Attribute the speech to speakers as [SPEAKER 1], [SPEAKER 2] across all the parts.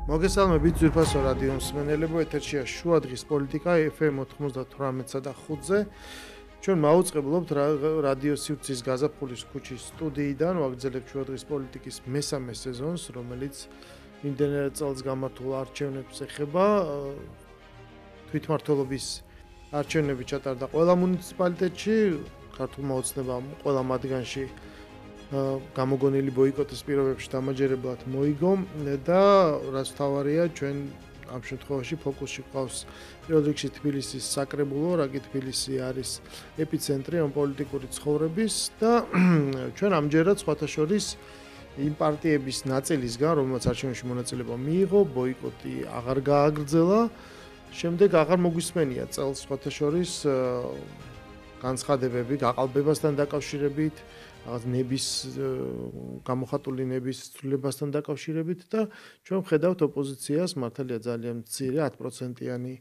[SPEAKER 1] მოგესალმებით ძვირფასო რადიო მსმენელებო, ეთერშია შუადღის პოლიტიკა FM 98-ზე და 5-ზე. ჩვენ მაუწყებლობთ რადიო სივრცის გაზაფხულის ქუჩის სტუდიიდან, ვაგრძელებთ შუადღის პოლიტიკის მესამე სეზონს, რომელიც იმდენად წელს გამართულ არჩევნებს ეხება. თვითმმართველობის არჩევნები ჩატარდა ყველა მუნიციპალიტეტში, ქართულმა ოცნებამ ყველა მათგანში გამოგონილი ბოიკოტის პირობებში დამაჯერებლად მოიგო და რაც თავარია ჩვენ ამ შემთხვევაში ფოკუსში გვყავს პირველ რიგში თბილისის საკრებულო, რაგი თბილისი არის ეპიცენტრი ამ პოლიტიკური ცხოვრების და ჩვენ ამჯერად სხვათა შორის იმ პარტიების ნაწილისგან, რომელსაც არჩევნებში მონაწილეობა მიიღო, ბოიკოტი აღარ გააგრძელა, შემდეგ აღარ მოგვისმენია წელს სხვათა შორის განცხადებები გაყალბებასთან დაკავშირებით, რაღაც ნების გამოხატული ნების ცვლილებასთან დაკავშირებით და ჩვენ ვხედავთ ოპოზიციას მართალია ძალიან მცირე 10%-იანი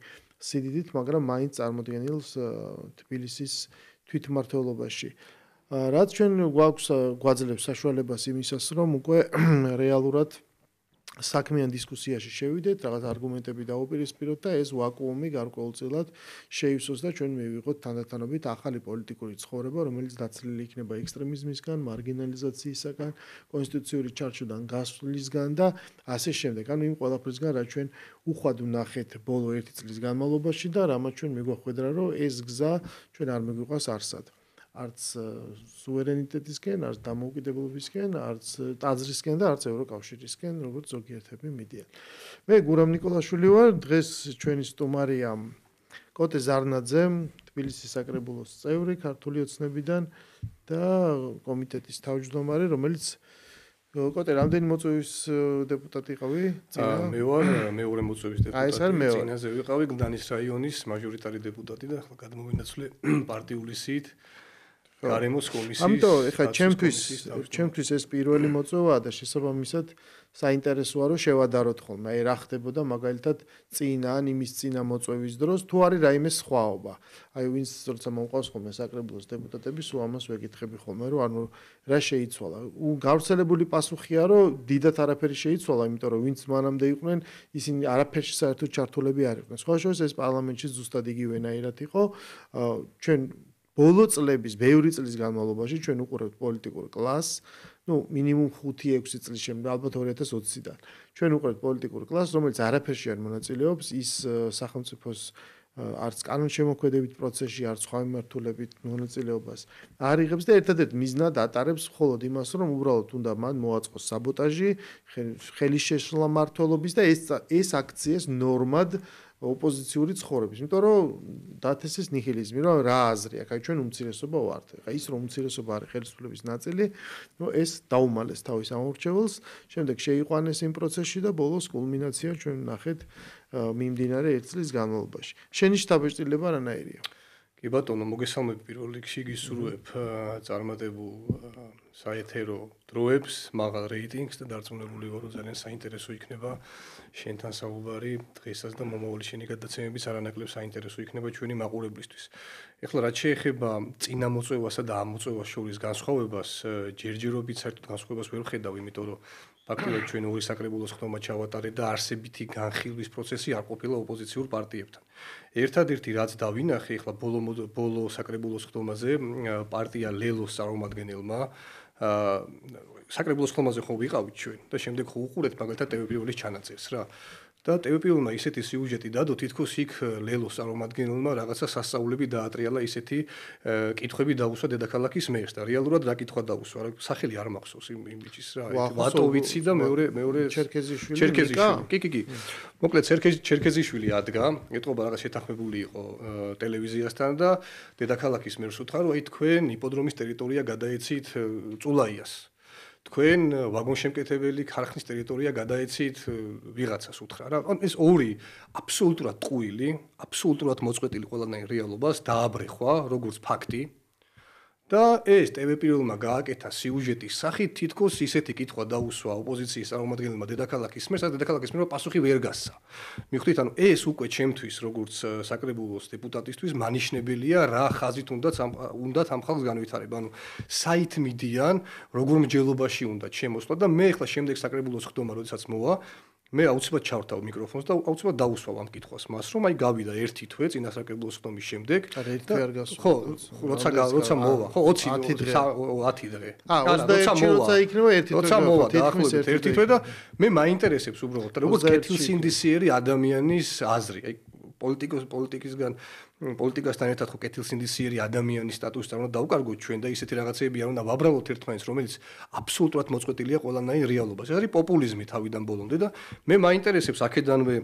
[SPEAKER 1] სიდიდით, მაგრამ მაინც წარმოადგენილს თბილისის თვითმმართველობაში. რაც ჩვენ გვაძლევს საშუალებას იმისას, რომ უკვე რეალურად საქმიან დისკუსიაში შევიდეთ, რაღაც არგუმენტები დაუპირისპიროთ და ეს ვაკუუმი გარკვეულწილად შეივსოს და ჩვენ მივიღოთ თანდათანობით ახალი პოლიტიკური ცხოვრება, რომელიც დაცლილი იქნება ექსტრემიზმისგან, მარგინალიზაციისგან, კონსტიტუციური ჩარჩოდან გასვლისგან და ასე შემდეგ. ანუ იმ ყველაფრისგან, რაც ჩვენ უხვად ვნახეთ ბოლო 1 წლის განმავლობაში და რამაც ჩვენ მიგვახვედრა, რომ ეს გზა ჩვენ არ მიგვიყვას არსად. არც სუვერენიტეტისკენ, არც დამოუკიდებლობისკენ, არც ტაძრისკენ და არც ევროკავშირისკენ, როგორც ზოგიერთები მიდიან. მე გურამ ნიკოლაშვილი ვარ, დღეს ჩვენი სტუმარია კოტე ზარნაძე, თბილისის საკრებულოს წევრი, ქართული ოცნებიდან და კომიტეტის თავმჯდომარე, რომელიც კოტე რამდენი მოწვევის დეპუტატი იყავი?
[SPEAKER 2] მე ვარ მეორე მოწვევის დეპუტატი. წინაზე ვიყავი გლდანის რაიონის მაჟორიტარი დეპუტატი და გადმოვინაცვლე პარტიული სიით. გარემოს კომისიის.
[SPEAKER 1] ამიტომ ეხლა ჩემთვის ეს პირველი მოწვევაა და შესაბამისად საინტერესოა რომ შევადაროთ ხოლმე. აი რა ხდებოდა მაგალითად წინა ან იმის წინა მოწვევის დროს თუ არის რაიმე სხვაობა. აი ვინც როცა მომყავს ხოლმე საკრებულოს დეპუტატები, სულ ამას ვეკითხები ხოლმე რომ ანუ რა შეიცვალა. გავრცელებული პასუხია რომ დიდად არაფერი შეიცვალა, იმიტომ რომ ვინც მანამდე იყვნენ, ისინი არაფერში საერთოდ ჩართულები არ იყვნენ. სხვა შორის ეს პარლამენტში ზუსტად იგივენაირად იყო. ჩვენ ბოლო წლების, ბევრი წლის განმავლობაში ჩვენ უყურებთ პოლიტიკურ კლასს, მინიმუმ 5-6 წლის შემდეგ, ალბათ 2020-დან. ჩვენ უყურებთ პოლიტიკურ კლასს, რომელიც არაფერში არ მონაწილეობს, ის სახელმწიფოს არც კანონშემოქმედებით პროცესში, არც სხვა მიმართულებით მონაწილეობას არ იღებს და ერთადერთ მიზნად ატარებს მხოლოდ იმას, რომ უბრალოდ უნდა მან მოაწყოს საბოტაჟი, ხელის შეშლა მმართველობის და ეს აქციეს ნორმად ოპოზიციური ცხოვრების, იმიტომ რომ დათესეს ნიჰილიზმი, რომ რა აზრი აქვს, აი ჩვენ უმცირესობა ვართ. ხა ის რომ უმცირესობა არის ხელისუფლების ნაწილი, ეს დაუმალეს თავის ამორჩეველს, შემდეგ შეიყვანეს იმ პროცესში და ბოლოს კულმინაცია ჩვენ ნახეთ მიმდინარე 1 წლის განმავლობაში. შენი შთაბეჭდილება რანაირია?
[SPEAKER 2] კი ბატონო, მოგესალმებ პირველ რიგში, გისურვებ წარმატებულ საეთერო დროებს, მაღალ რეიტინგს და დარწმუნებული ვარ, რომ ძალიან საინტერესო იქნება შენთან საუბარი დღესაც და მომავალი შენი გადაცემების არანაკლებ საინტერესო იქნება ჩვენი მაყურებლისთვის. ეხლა რაც შეეხება წინა მოწვევასა და ამ მოწვევას შორის განსხვავებას, ჯერჯერობით საერთოდ განსხვავებას ვერ ვხედავ, იმიტომ რომ ფაქტობრივად ჩვენ ორი საკრებულოს ხდომა ჩავატარეთ და არსებითი განხილვის პროცესი არ ყოფილა ოპოზიციურ პარტიებთან. ერთადერთი რაც დავინახე, ეხლა ბოლო საკრებულოს ხდომაზე პარტია ლელოს წარმომადგენელმა საკრებულოს ხდომაზე ხო ვიყავით ჩვენ და შემდეგ ხო უყურეთ მაგალითად ტელევიზიის ჩანაწერს რა. და ტელევიზიურმა ისეთი სიუჟეტი დადო, თითქოს იქ ლელოს წარმომადგენელმა რაღაცა სასწაულები დაატრიალა, ისეთი კითხვები დაუსვა დედაქალაქის მერს და რეალურად რა კითხვა დაუსვა, რა სახელი არ მახსოვს იმ ბიჭის რა, ვატოვიცი და მეორე ჩერქეზიშვილი. კი. მოკლედ ჩერქეზიშვილი ადგა, ეტყობა რაღაც შეთანხმებული იყო ტელევიზიასთან და დედაქალაქის მერს უთხრა, რომ აი თქვენ იპოდრომის ტერიტორია გადაეცით წულაიას. თქვენ ვაგონშემკეთებელი ქარხნის ტერიტორია გადაეცით ვიღაცას უთხრა რა. ეს ორი აბსოლუტურად ტყუილი, აბსოლუტურად მოწყვეტილი ყველანაირ რეალობას დააბრეხვა როგორც ფაქტი. და ეს ტელევიზიურმა გააკეთა სიუჟეტის სახით, თითქოს ისეთი კითხვა დაუსვა ოპოზიციის წარმომადგენელმა დედაქალაქის მერს, დედაქალაქის მერმა პასუხი ვერ გასცა. მიხვდით, ანუ ეს უკვე ჩემთვის როგორც საკრებულოს დეპუტატისთვის მანიშნებელია, რა ხაზით უნდა ამ ხალხს განვითარება. ანუ საით მიდიან, როგორ მსჯელობაში უნდა შემოსვლა და მე ახლა შემდეგ საკრებულოს ხდომა, როდესაც მოვა, მე აუცილებლად ჩავრთავ მიკროფონს და აუცილებლად დაუსვავ ამ კითხვას მას, რომ აი გავიდა 1 თვე წინასაკრებულოს ხდომის შემდეგ. ხო, როცა მოვა, ხო 20 დღე.
[SPEAKER 1] როცა იქნება 1 თვე.
[SPEAKER 2] როცა მოვა დაახლოებით 1 თვე და მე მაინტერესებს უბრალოდ როგორც კეთილსინდისიერი ადამიანის აზრი. აი პოლიტიკასთან ერთად ხო კეთილსინდისიერი ადამიანის სტატუსთან უნდა დავკარგოთ ჩვენ და ისეთი რაღაცეები არ უნდა ვაბრალოთ ერთმანეთს, რომელიც აბსოლუტურად მოწყვეტილია ყველანაირ რეალობას. ეს არის პოპულიზმი თავიდან ბოლომდე და მე მაინტერესებს აქედანვე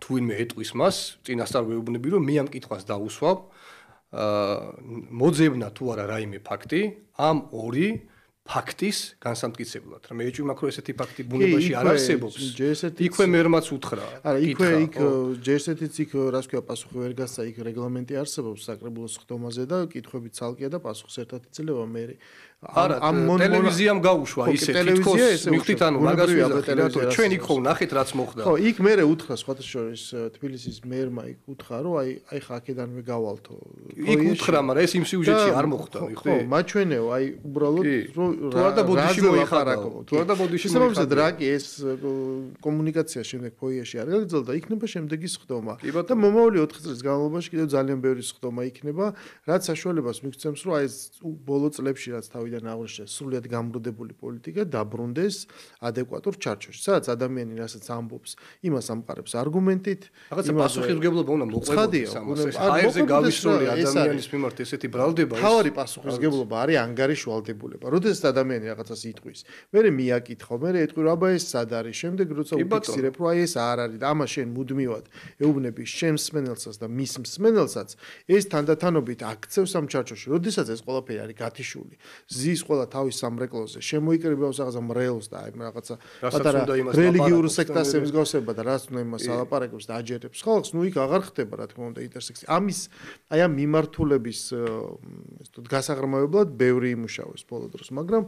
[SPEAKER 2] თუ ვინმე ეტყვის მას, წინასწარ ვეუბნები, რომ მე ამ კითხვას დაუსვავ, მოძებნა თუ არა რაიმე ფაქტი, ამ ორი ფაქტის განსამტკიცებლად. რა მე ეჭვი მაქვს, რომ ესეთი ფაქტი ბუნებაში არ არსებობს. იქვე მერმაც უთხრა.
[SPEAKER 1] არა, იქვე ჯერსეთიც იქ რას ქვია პასუხი ვერ გასცა, იქ რეგლამენტი არსებობს საკრებულოს ხდომაზე და კითხვები ცალკეა და პასუხს ერთად იძლევა მე.
[SPEAKER 2] არა, ტელევიზიამ გაუშვა ისე თითქოს მივხვდით ანუ მაგას ვიზახი რატო ჩვენ იქ ხო ნახეთ რაც მოხდა.
[SPEAKER 1] ხო, იქ მე უთხრა სხვათა შორის თბილისის მერმა იქ უთხრა რომ აი ხა აქედანვე გავალთო.
[SPEAKER 2] იქ უთხრა, მაგრამ ეს იმ სიუჟეტში არ მოხდა, მივხვდი?
[SPEAKER 1] ხო, მაჩვენეო, აი უბრალოდ
[SPEAKER 2] თუ არ და ბოდიში მოიხარაკო. თუ არ და ბოდიში
[SPEAKER 1] მოიხარაკო. დრაკი ეს კომუნიკაცია შემდეგ ფოიეში არ გაგრძელდა, იქნება შემდეგი სხდომა. და მომავალი 4 წლის განმავლობაში კიდევ ძალიან ბევრი სხდომა იქნება, რაც საშუალებას მიგცემს, რომ აი ეს ბოლო წლებში რაც თავიდან აღნიშნე სრულიად გამრუდებული პოლიტიკა დაბრუნდეს ადეკვატურ ჩარჩოში. სადაც ადამიანი რასაც ამბობს, იმას ამყარებს არგუმენტით,
[SPEAKER 2] რაღაცა პასუხისმგებლობა უნდა მოყვებოდეს ამას. ჰაერზე გავისროლი ადამიანის მიმართ ესეთი ბრალდება ეს.
[SPEAKER 1] თავარი პასუხისმგებლობა არის ანგარიშვალდებულება. როდესაც ადამიანი რაღაცას იტყვის, მერე მიაკითხო, მერე ეტყვი რომ აბა ეს სად არის, შემდეგ როცა უფიქსირებ რომ აი ეს არ არის და ამას შენ მუდმივად ეუბნები შენ მსმენელსაც და მის მსმენელსაც, ეს თანდათანობით აქცევს ამ ჩარჩოში. როდესაც ეს ყველაფერი არის გათიშული, ზის ყველა თავის სამრეკლოზე, შემოიკრიბავს რაღაცა მრევლს და აი რაღაცა პატარა რელიგიურ სექტას ემსგავსება და რაც უნდა იმას ალაპარაკებს და აჯერებს ხალხს, ნუ იქ აღარ ხდება რა თქმა უნდა ინტერსექსი. ამის აი ამ მიმართულების ეს თქო გასაღრმავებლად ბევრი იმუშავეს ბოლო დროს, მაგრამ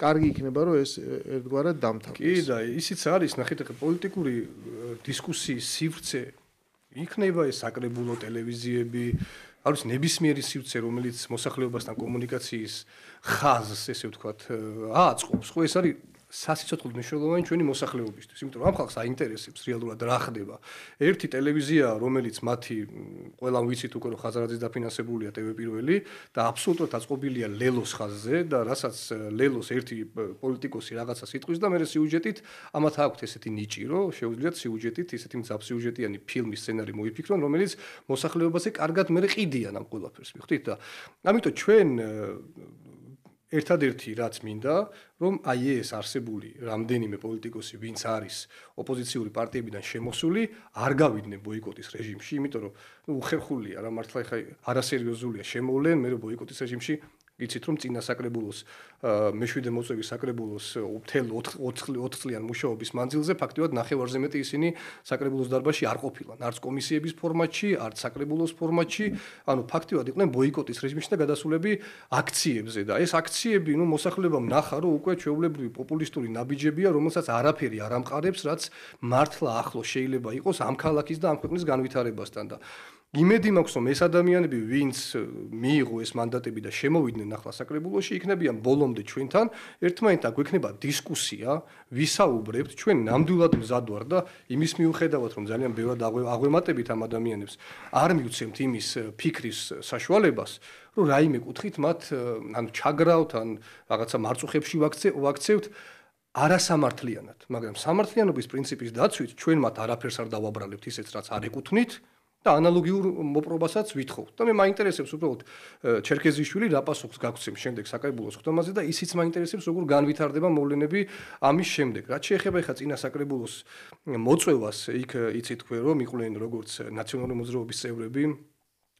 [SPEAKER 1] კარგი იქნება რომ ეს ერთგვარად დამთავრდეს.
[SPEAKER 2] კი და ისიც არის, ნახეთ ახლა პოლიტიკური დისკუსიის სივრცე იქნება ეს საკრებულო ტელევიზიები, არის ნებისმიერი სივრცე, რომელიც მოსახლეობასთან კომუნიკაციის ხაზს, ესე ვთქვათ, აწყობს. ხო ეს არის სასიცოცხლო მნიშვნელოვანი ჩვენი მოსახლეობისთვის, იმიტომ რომ ამ ხალხს აინტერესებს რეალურად რა ხდება. ერთი ტელევიზია, რომელიც მათი ყველამ ვიცით უკვე რომ ხაზარაძის დაფინანსებულია TV1 და აბსოლუტურად აწყობილია ლელოს ხაზზე და რასაც ლელოს ერთი პოლიტიკოსი რაღაცას იტყვის და მე სიუჟეტით ამათ აქვთ ესეთი ნიჭი, რომ შეუძლიათ სიუჟეტით ესეთი მძაფსიუჟეტიანი ფილმის სცენარი მოიფიქრონ, რომელიც მოსახლეობაზე კარგად მე ყიდიან ამ ყველაფერს, მივხვდით და ამიტომ ჩვენ ერთადერთი რაც მინდა, რომ აი ეს არსებული რამდენიმე პოლიტიკოსი, ვინც არის ოპოზიციური პარტიებიდან შემოსული, არ გავიდნენ ბოიკოტის რეჟიმში, იმიტომ რომ უხერხულია რა მართლა ხა არასერიოზულია შემოვლენ, მე რომ ბოიკოტის რეჟიმში იცით რომ წინა საკრებულოს მეშვიდე მოწვევის საკრებულოს მთელ 4 წლიან მუშაობის მანძილზე ფაქტიურად ნახევარზე მეტი ისინი საკრებულოს დარბაზში არ ყოფილან, არც კომისიების ფორმატში, არც საკრებულოს ფორმატში, ანუ ფაქტიურად იყვნენ ბოიკოტის რეჟიმში და გადასულები აქციებზე და ეს აქციები, ნუ მოსახლეობამ ნახა, რომ უკვე ჩვეულებრივი პოპულისტური ნაბიჯებია, რომელსაც არაფერი არ ამყარებს, რაც მართლა ახლოს შეიძლება იყოს ამ ქალაქის და ამ ქვეყნის განვითარებასთან და იმედი მაქვს რომ ეს ადამიანები ვინც მიიღო ეს მანდატები და შემოვიდნენ ახლა საკრებულოში იქნებიან ბოლომდე ჩვენთან ერთმანეთთან გვექნება დისკუსია ვისაუბრებთ ჩვენ ნამდვილად მზად ვარ და იმის მიუხედავად რომ ძალიან ბევრად აღვემატებით ამ ადამიანებს არ მივცემთ იმის ფიქრის საშუალებას რომ რაიმე კუთხით მათ ანუ ჩაგრავთ ან რაღაცა მარწუხებში ვაქცევთ არასამართლიანად მაგრამ სამართლიანობის პრინციპის დაცვით ჩვენ მათ არაფერს არ დავაბრალებთ ისეც რაც არ ეკუთვნით და ანალოგიურ მოპრობასაც ვითხოვთ. და მე მაინტერესებს უბრალოდ ჩერქეზიშვილი რა პასუხს გაგვცემს შემდეგ საკრებულოს ხდომაზე და ისიც მაინტერესებს როგორ განვითარდება მოვლენები ამის შემდეგ. რაც შეეხება ხა წინა საკრებულოს მოწვევას, იქ იცით თქვენ რომ იყვნენ როგორც ნაციონალური მოძრაობის წევრები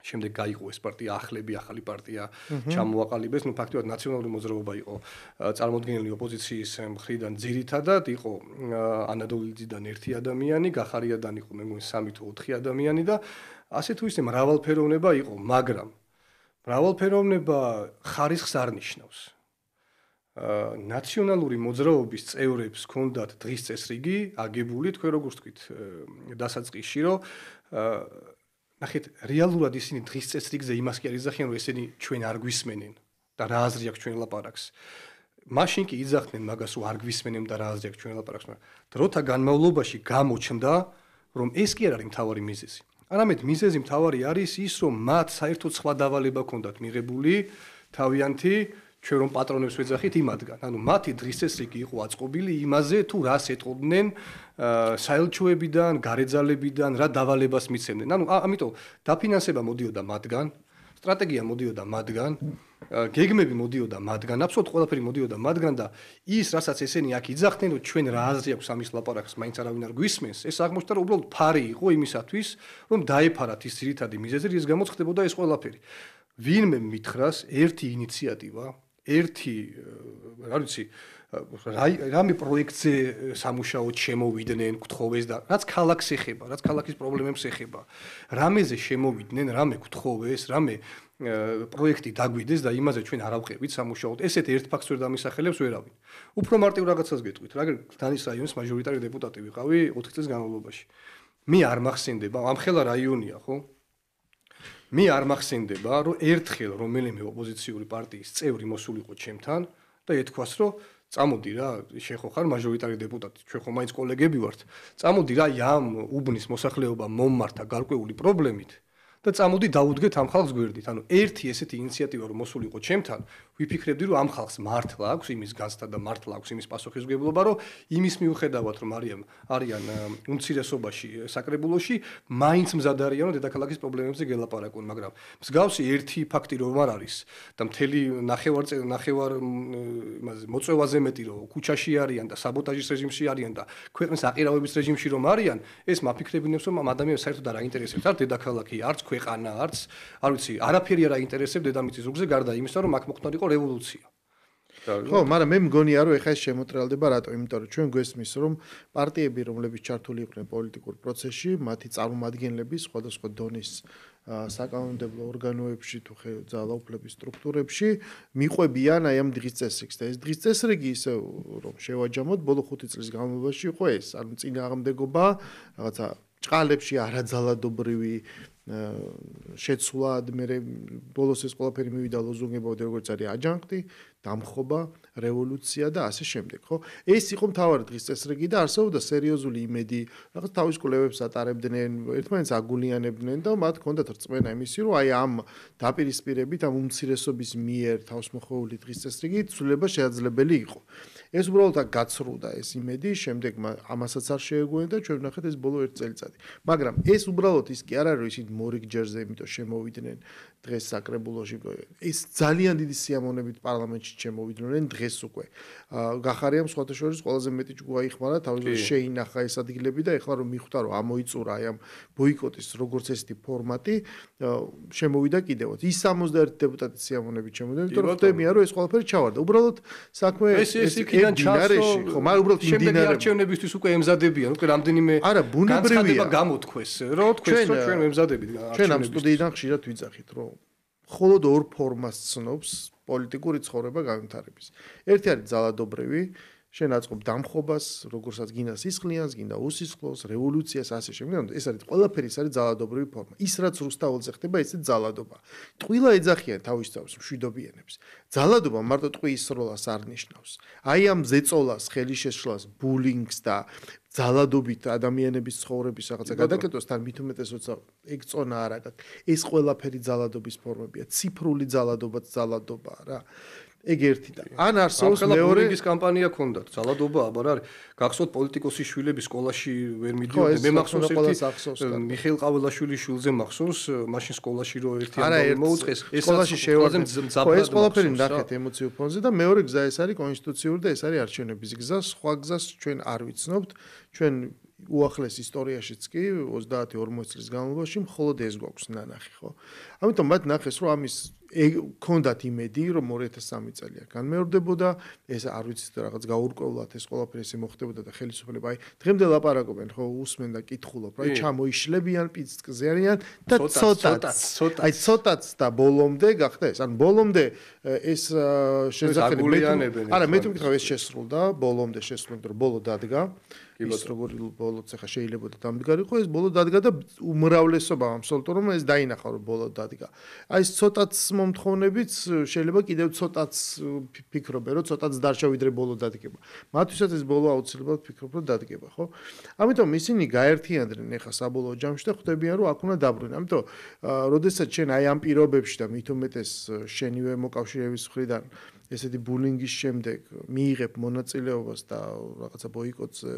[SPEAKER 2] შემდეგ გაიყო ეს პარტია ახლები ახალი პარტია ჩამოაყალიბეს ნუ ფაქტობრივად ნაციონალური მოძრაობა იყო წარმოადგენელი ოპოზიციის მხრიდან ძირითადად იყო ანადოლიძიდან ერთი ადამიანი გახარიადან იყო მე მგონი 3 თუ 4 ადამიანი და ასე თუ ისე მრავალფეროვნება იყო მაგრამ მრავალფეროვნება ხარისხს არ ნიშნავს ნაციონალური მოძრაობის წევრებს ჰქონდათ დღის წესრიგი აგებული თქვენ როგორც თქვით დასაწყისში რომ ნახეთ, რეალურად ისინი დღის წესრიგზე იმას კი არ იზახიან, რომ ესენი ჩვენ არ გვისმენენ და რა აზრი აქვს ჩვენ ლაპარაკს. მაშინ კი იძახდნენ მაგას რომ არ გვისმენენ და რა აზრი აქვს ჩვენ ლაპარაკს, მაგრამ დროთა განმავლობაში გამოჩნდა რომ ეს კი არ არის მთავარი მიზეზი. არამედ მიზეზი მთავარი არის ის რომ მათ საერთოდ სხვა დავალება ჰქონდათ მიღებული თავიანთი ჩვენ რომ პატრონებს ვეძახით იმადგან. ანუ მათი დღის წესრიგი იყო აწყობილი იმაზე თუ რას ეტყობდნენ საელჩოებიდან, გარეძალებიდან, რა დავალებას მიცემდნენ. ანუ ამიტომ დაფინანსება მოდიოდა მათგან, სტრატეგია მოდიოდა მათგან, გეგმები მოდიოდა მათგან, აბსოლუტურად ყველაფერი მოდიოდა მათგან და ის, რასაც ესენი აქ იძახდნენ, რომ ჩვენ რა აზრი აქვს ამის ლაპარაკს, მაინც არავინ არ გვისმენს, ეს აღმოჩნდა რომ უბრალოდ ფარი იყო იმისათვის, რომ დაეფარათ ის ძირითადი მიზეზი, რის გამოც ხდებოდა ეს ყველაფერი. ვინმე მითხრას ერთი ინიციატივა ერთი რა ვიცი რამე პროექტზე სამუშაოდ შემოვიდნენ, გთხოვეს და რაც ქალაქს ეხება, რაც ქალაქის პრობლემებს ეხება. რამეზე შემოვიდნენ, რამე გთხოვეს, რამე პროექტი დაგვიდეს და იმაზე ჩვენ არ ავყევით სამუშაოდ. ესეთ ერთ ფაქტს ვერ დამისახელებს ვერავინ. უფრო მარტივ რაღაცას გეტყვით, რა გდანის რაიონის მაჟორიტარი დეპუტატი ვიყავი 4 წლის განმავლობაში. მე არ მახსენდება, ამხელა რაიონია, ხო? მე არ მახსენდება, რომ ერთხელ რომელიმე ოპოზიციური პარტიის წევრი მოსულიყო ჩემთან და ეთქვას, რომ წამოდი რა, შენ ხო ხარ მაჟორიტარი დეპუტატი, ჩვენ ხო მაინც კოლეგები ვართ. წამოდი რა, ამ უბნის მოსახლეობა მომმართა გარკვეული პრობლემით და წამოდი დაუდგეთ ამ ხალხს გვერდით. ანუ ერთი ესეთი ინიციატივა რომ მოსულიყო ჩემთან, ვიფიქრებდი რომ ამ ხალხს მართლა აქვს იმის განცდა და მართლა აქვს იმის პასუხისმგებლობა, რომ იმის მიუხედავად რომ არიან უმცირესობაში საკრებულოში, მაინც მზად არიან რომ დედაქალაქის პრობლემებზე გელაპარაკონ, მაგრამ მსგავსი ერთი ფაქტი რომ არ არის და მთელი ნახევარ მოწვევაზე მეტი რომ ქუჩაში არიან და საბოტაჟის რეჟიმში არიან და ქვეყნის აყირავების რეჟიმში რომ არიან, ეს მაფიქრებინებს რომ ამ ადამიანებს საერთოდ არ აინტერესებს არ დედაქალაქი, არც ქვეყანა, არც არ ვიცი, არაფერი არ აინტერესებს დედამიწის ზურგზე გარდა იმისა, რომ აქ მოხდარიყო რევოლუცია.
[SPEAKER 1] ხო, მაგრამ მე მგონია რომ ეხლა ეს შემოტრიალდება რატო? იმიტომ რომ ჩვენ გვესმის რომ პარტიები, რომლებიც ჩართული იყვნენ პოლიტიკურ პროცესში, მათი წარმომადგენლები სხვადასხვა დონის საკანონმდებლო ორგანოებში თუ ძალაუფლების სტრუქტურებში მიყვებიან აი ამ დღის წესრიგს და ეს დღის წესრიგი ისე რომ შევაჯამოთ ბოლო 5 წლის განმავლობაში იყო ეს, ანუ წინააღმდეგობა რაღაცა ჭყალებში არაძალადობრივი შეცვლად მე ბოლოს ეს ყველაფერი მივიდა ლოზუნგებად როგორც არის აჯანყი, დამხობა, რევოლუცია და ასე შემდეგ, ხო? ეს იყო მთავარი დღის წესრიგი და არსებობდა სერიოზული იმედი, რაღაც თავის კვლევებს ატარებდნენ, ერთმანეთს აგულიანებდნენ და მათ ჰქონდათ რწმენა იმისი, რომ აი ამ დაპირისპირებით, ამ უმცირესობის მიერ თავსმოხვეული დღის წესრიგი ცვლილება შესაძლებელი იყო. ეს უბრალოდ გაცრუდა ეს იმედი, შემდეგ ამასაც არ შეეგუენ და ჩვენ ვნახეთ ეს ბოლო 1 წელიწადი. მაგრამ ეს უბრალოდ ის კი არ არის, რომ ისინი მორიგ ჯერზე იმიტომ შემოვიდნენ დღეს საკრებულოში. ეს ძალიან დიდი სიამოვნებით პარლამენტში შემოვიდნენ დღეს უკვე. გახარია სხვათა შორის ყველაზე მეტი ჯგუფი იხმარა, თავისუფლად შეინახა ეს ადგილები და ეხლა რომ მიხვდა რომ ამოიწურა აი ამ ბოიკოტის როგორც ესეთი ფორმატი, შემოვიდა კიდევ. ის 61 დეპუტატი სიამოვნებით შემოვიდნენ, იმიტომ რომ ხდებია რომ ეს ყველაფერი ჩავარდა. უბრალოდ საქმე
[SPEAKER 2] ეს იქიდან ჩასო,
[SPEAKER 1] ხო, მაგრამ უბრალოდ
[SPEAKER 2] შემდეგი არჩევნებისთვის უკვე ემზადებიან, უკვე რამდენიმე განცხადება გამოთქვეს, რომ თქვენ ჩვენ ემზადებით არჩევნებს.
[SPEAKER 1] ჩვენ ამ სტუდიიდან ხშირად ვიძახით, რომ მხოლოდ ორ ფორმას ცნობს პოლიტიკური ცხოვრება განვითარების. ერთი არის ძალადობრივი, შენ აწყობ დამხობას, როგორცაც გინდა სისხლიანს, გინდა უსისხლოს, რევოლუციას, ასე შემდეგ. ეს არის ყველაფერი, ეს არის ძალადობრივი ფორმა. ის რაც რუსთაველზე ხდება, ესეც ძალადობა. ტყუილა ეძახიან თავის თავს მშვიდობიანებს. ძალადობა მარტო ტყუის როლას არ ნიშნავს. აი ამ ზეწოლას, ხელისშეშლას, ბულინგს და ძალადობით ადამიანების ცხოვრების რაღაცა გადაკეთვასთან მით უმეტეს როცა ეგ წონა არ აქვს. ეს ყველაფერი ძალადობის ფორმებია. ციფრული ძალადობაც ძალადობაა რა. ეგ ერთი და ან არსებობს მეორე
[SPEAKER 2] ბულინგის კამპანია ქონდათ ძალადობა აბარ არის გახსოვთ პოლიტიკოსის შვილები სკოლაში ვერ მიდიოდნენ მე მახსოვს ერთი მიხეილ ყაველაშვილის შვილზე მახსოვს მაშინ სკოლაში რო ერთი ამბავი მოუწყეს
[SPEAKER 1] ეს სკოლაში შევარდნენ ეს ყველაფერი ნახეთ ემოციურ ფონზე და მეორე გზა ეს არის კონსტიტუციური და ეს არის არჩევნების გზა სხვა გზას ჩვენ არ ვიცნობთ ჩვენ უახლეს ისტორიაშიც კი 30-40 წლის განმავლობაში მხოლოდ ეს გვაქვს ნანახი ხო ამიტომ მათ ნახეს რომ ამის ქონდათ იმედი რომ 2003 წელია განმეორდებოდა ეს არ ვიცით რაღაც გაურკვევლად ეს ყველაფერი ესე მოხდებოდა და ხელისუფლება აი დღემდე ლაპარაკობენ ხო usmen და კითხულობ რა ჩამოიშლებიან პიცკზე არიან და ცოტაც და ბოლომდე გახდა ეს ან ბოლომდე ეს შეძახილი არა მე თუ მკითხავ ეს შესრულდა ბოლომდე შესრულდა რომ ბოლო დადგა ის როგორი ბოლოც ახლა შეიძლება და დამდგარიყო ეს ბოლო დადგა და უმრავლესობა აბსოლუტურად რომ ეს დაინახა რომ ბოლო დადგა აი ეს ცოტაც მომთხოვნებიც შეიძლება კიდევ ცოტაც ფიქრობენ, რომ ცოტაც დარჩა ვიდრე ბოლო დადგება. მათთვისაც ეს ბოლო აუცილებლად ფიქრობ, რომ დადგება, ხო? ამიტომ ისინი გაერთიანდნენ ეხა საბოლოო ჯამში და ხვდებიან, რომ აქ უნდა დაბრუნდნენ. ამიტომ, როდესაც შენ აი ამ პირობებში და მით უმეტეს შენივე მოკავშირეების მხრიდან ესეთი ბულინგის შემდეგ მიიღებ მონაწილეობას და რაღაცა ბოიკოტზე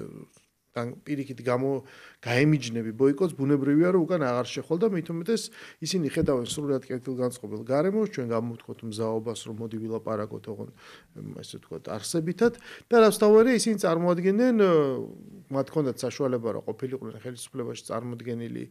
[SPEAKER 1] თან პირიქით გაემიჯნები ბოიკოტს, ბუნებრივია რომ უკან აღარ შეხვალ და მით უმეტეს ისინი ხედავენ სრულად კეთილგანწყობილ გარემოს, ჩვენ გამოვთქვათ მზაობას, რომ მოდი ვილაპარაკოთ ოღონ ესე ვთქვათ არსებითად და რასთავარი ისინი წარმოადგენენ მათ ჰქონდათ საშუალება რომ ყოფილიყვნენ ხელისუფლებაში წარმოდგენილი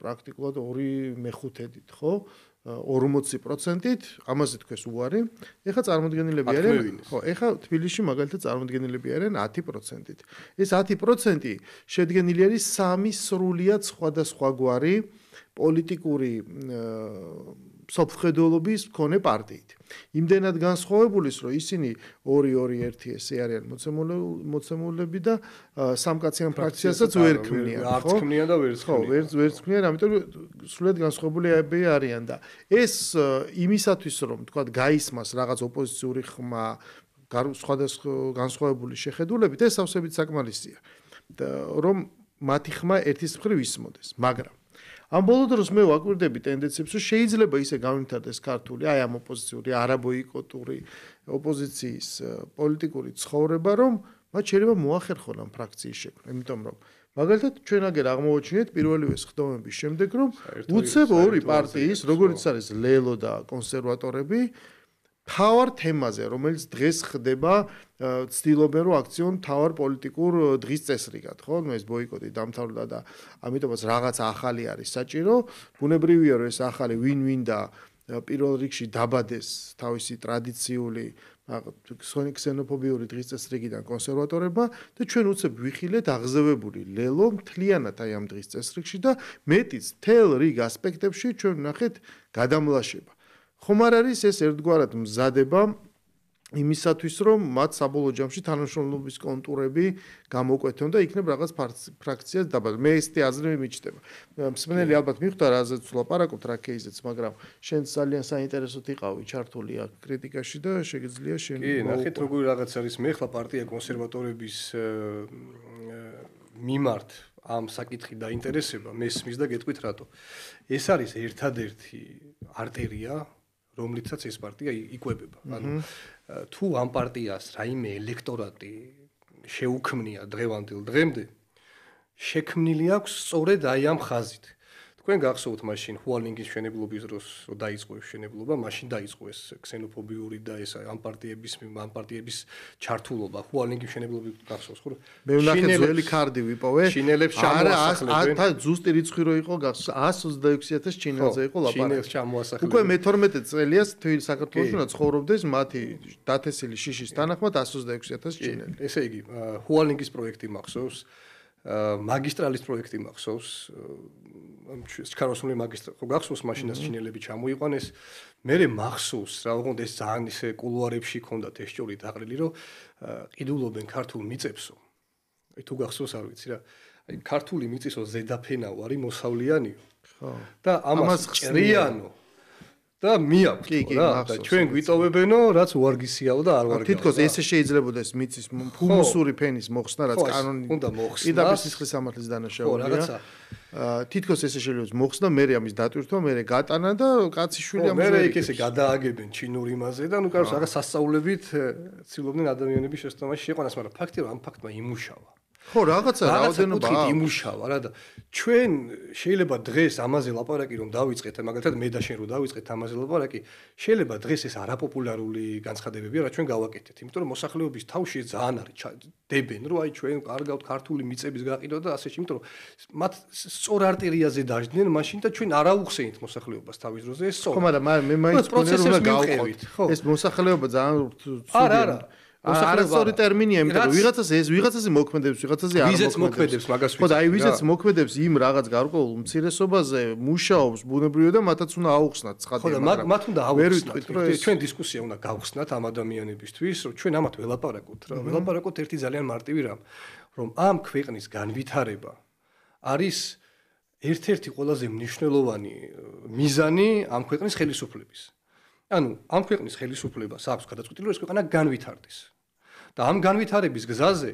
[SPEAKER 1] პრაქტიკულად 2/5-ით, ხო? 40%-ით, ამაზე თქვეს უარი. ეხლა წარმოდგენილები არიან, ხო, ეხლა თბილისში მაგალითად წარმოდგენილები არიან 10%-ით. ეს 10% შედგენილი არის 3 სრულიად სხვადასხვაგვარი პოლიტიკური სოფხედულობის მქონე პარტიით. იმდენად განსხვავებულის, რომ ისინი 2-2-1 ესე არიან მოცემულები და სამკაციან ფრაქციასაც ვერ ქმნიან, ხო?
[SPEAKER 2] არც ქმნიან და ვერც ქმნიან.
[SPEAKER 1] ხო, ვერც ქმნიან, ამიტომ სრულიად განსხვავებულები არიან და ეს იმისათვის, რომ თქვა გაისმას რაღაც ოპოზიციური ხმა, სხვადასხვა განსხვავებული შეხედულებით, ეს სავსებით საკმარისია. რომ მათი ხმა ერთის მხრივ ისმოდეს, მაგრამ ამ ბოლო დროს მე ვაკვირდები ტენდენციებს, რომ შეიძლება ისე გამიმართდეს ქართული, აი ამ ოპოზიციური, არაბოიკოტური ოპოზიციის პოლიტიკური ცხოვრება, რომ მათ შეიძლება მოახერხონ ამ ფრაქციის შექმნა, იმიტომ რომ მაგალითად ჩვენ აგერ აღმოვაჩინეთ პირველივე სხდომების შემდეგ, რომ უცებ ორი პარტიის, როგორიც არის ლელო და კონსერვატორები, თავარ თემაზე, რომელიც დღეს ხდება, ცდილობენ რომ აქციონ თავარ პოლიტიკურ დღის წესრიგად, ხო? ნუ ეს ბოიკოტი დამთავრდა და ამიტომაც რაღაც ახალი არის საჭირო. ბუნებრივია რომ ეს ახალი ვინ და პირველ რიგში დაბადეს თავისი ტრადიციული ქსენოფობიური დღის წესრიგიდან კონსერვატორებმა და ჩვენ უცებ ვიხილეთ აღზევებული ლელო მთლიანად აი ამ დღის წესრიგში და მეტიც თელ რიგ ასპექტებში ჩვენ ვნახეთ გადამლაშება. ხომ არ არის ეს ერთგვარად მზადება იმისათვის, რომ მათ საბოლოო ჯამში თანამშრომლობის კონტურები გამოკვეთონ და იქნებ რაღაც ფრაქციას დაბადონ. მე ესეთი აზრი მიჩნდება. მსმენელი ალბათ მიხვდა რაზეც ვლაპარაკობთ რა кейზეც, მაგრამ შენ ძალიან საინტერესოდ იყავი ჩართული აქ კრიტიკაში და შეგიძლია შენ
[SPEAKER 2] კი, ნახეთ როგორი რაღაც არის მე ხლა პარტია კონსერვატორების მიმართ ამ საკითხი დაინტერესება მესმის და გეტყვით რატო. ეს არის ერთადერთი არტერია რომლითაც ეს პარტია იკვებება. ანუ თუ ამ პარტიას რაიმე ელექტორატი შეუქმნია დღევანდელ დღემდე, შექმნილი აქვს სწორედ აი ამ ხაზით. თქვენ გახსოვთ მაშინ ჰუალინგის მშენებლობის დროს დაიწყო მშენებლობა, მაშინ დაიწყო ეს ქსენოფობიური და ეს ამ პარტიების ჩართულობა. ჰუალინგის მშენებლობის გახსოვს ხო?
[SPEAKER 1] მე ვნახე ძველი ქარდი ვიპოვე.
[SPEAKER 2] ჩინელებს ჩამოასახლებენ.
[SPEAKER 1] არა, ზუსტი რიცხვი რო იყო 126,000 ჩინელზე იყო ლაპარაკი.
[SPEAKER 2] ჩინელს ჩამოასახლებენ.
[SPEAKER 1] უკვე მე-12 წელიას თვით საქართველოში უნდა ცხოვრობდეს მათი დათესილი შიშის თანახმად 126,000 ჩინელი.
[SPEAKER 2] ესე იგი, ჰუალინგის პროექტი მახსოვს, მაგისტრალის პროექტი მახსოვს, ჩქაროსნული მაგისტრალი ხო გახსოვს მაშინაც ჩინელები ჩამოიყვანეს. მერე მახსოვს რა ოღონდ ეს ძალიან ისე კულუარებში ქონდათ ეს ჭორი დაყრილი, რომ ყიდულობენ ქართულ მიწებსო. აი თუ გახსოვს არ ვიცი რა. აი ქართული მიწისო ზედაფენაო არის მოსავლიანიო. ხო. და ამას ჭრიანო. და მიაქვთ რა და ჩვენ გვიტოვებენო რაც უარგისიაო და არ ვარგისია.
[SPEAKER 1] თითქოს ესე შეიძლებოდა ეს მიწის ფუმუსური ფენის მოხსნა რაც კანონი
[SPEAKER 2] უნდა მოხსნა.
[SPEAKER 1] პირდაპირ სისხლის სამართლის დანაშაულია. თითქოს ესე შეიძლება მოხსნა, მე ამის დატვირთვა, მე გატანა და კაციშვილი ამაზე.
[SPEAKER 2] მე იქ ესე გადააგებენ ჩინურ იმაზე და ნუ კაროს რაღაც სასწაულებით ცდილობდნენ ადამიანების შესწავლაში შეყვანას, მაგრამ ფაქტია რომ ამ ფაქტმა იმუშავა.
[SPEAKER 1] ხო, რაღაცა რაოდენობა
[SPEAKER 2] იმუშავა რა და ჩვენ შეიძლება დღეს ამაზე ლაპარაკი რომ დავიწყეთ, მაგალითად მე და შენ რომ დავიწყეთ ამაზე ლაპარაკი, შეიძლება დღეს ეს არაპოპულარული განცხადებებია, რა ჩვენ გავაკეთეთ, იმიტომ რომ მოსახლეობის თავში ძალიან არის დებენ, რომ აი ჩვენ კარგავთ ქართული მიწების გაყიდვა და ასე შემდეგ, იმიტომ რომ მათ სწორ არტერიაზე დაждდნენ მაშინ და ჩვენ არ აუხსენით მოსახლეობას თავის დროზე ეს სწორ.
[SPEAKER 1] ხო, მაგრამ მე მაინც უნდა გავყოთ. ეს მოსახლეობა ძალიან
[SPEAKER 2] არა
[SPEAKER 1] არასწორი ტერმინია, იმიტომ რომ ვიღაცაზე მოქმედებს, ვიღაცაზე არ
[SPEAKER 2] მოქმედებს, მაგას
[SPEAKER 1] ვიცი. ხო, აი ვიზეც მოქმედებს იმ რაღაც გარკვეულ უმცირესობაზე, მუშაობს ბუნებრივია და მათაც უნდა აუხსნათ ცხადია.
[SPEAKER 2] ხო, მათ უნდა აუხსნათ. ჩვენ დისკუსია უნდა გავხსნათ ამ ადამიანებისთვის, რომ ჩვენ ამათ ველაპარაკოთ რა. ველაპარაკოთ ერთი ძალიან მარტივი რამ, რომ ამ ქვეყნის განვითარება არის ერთ-ერთი ყველაზე მნიშვნელოვანი მიზანი ამ ქვეყნის ხელისუფლების. ანუ ამ ქვეყნის ხელისუფლებას აქვს გადაწყვეტილი რომ ეს ქვეყანა განვითარდეს. და ამ განვითარების გზაზე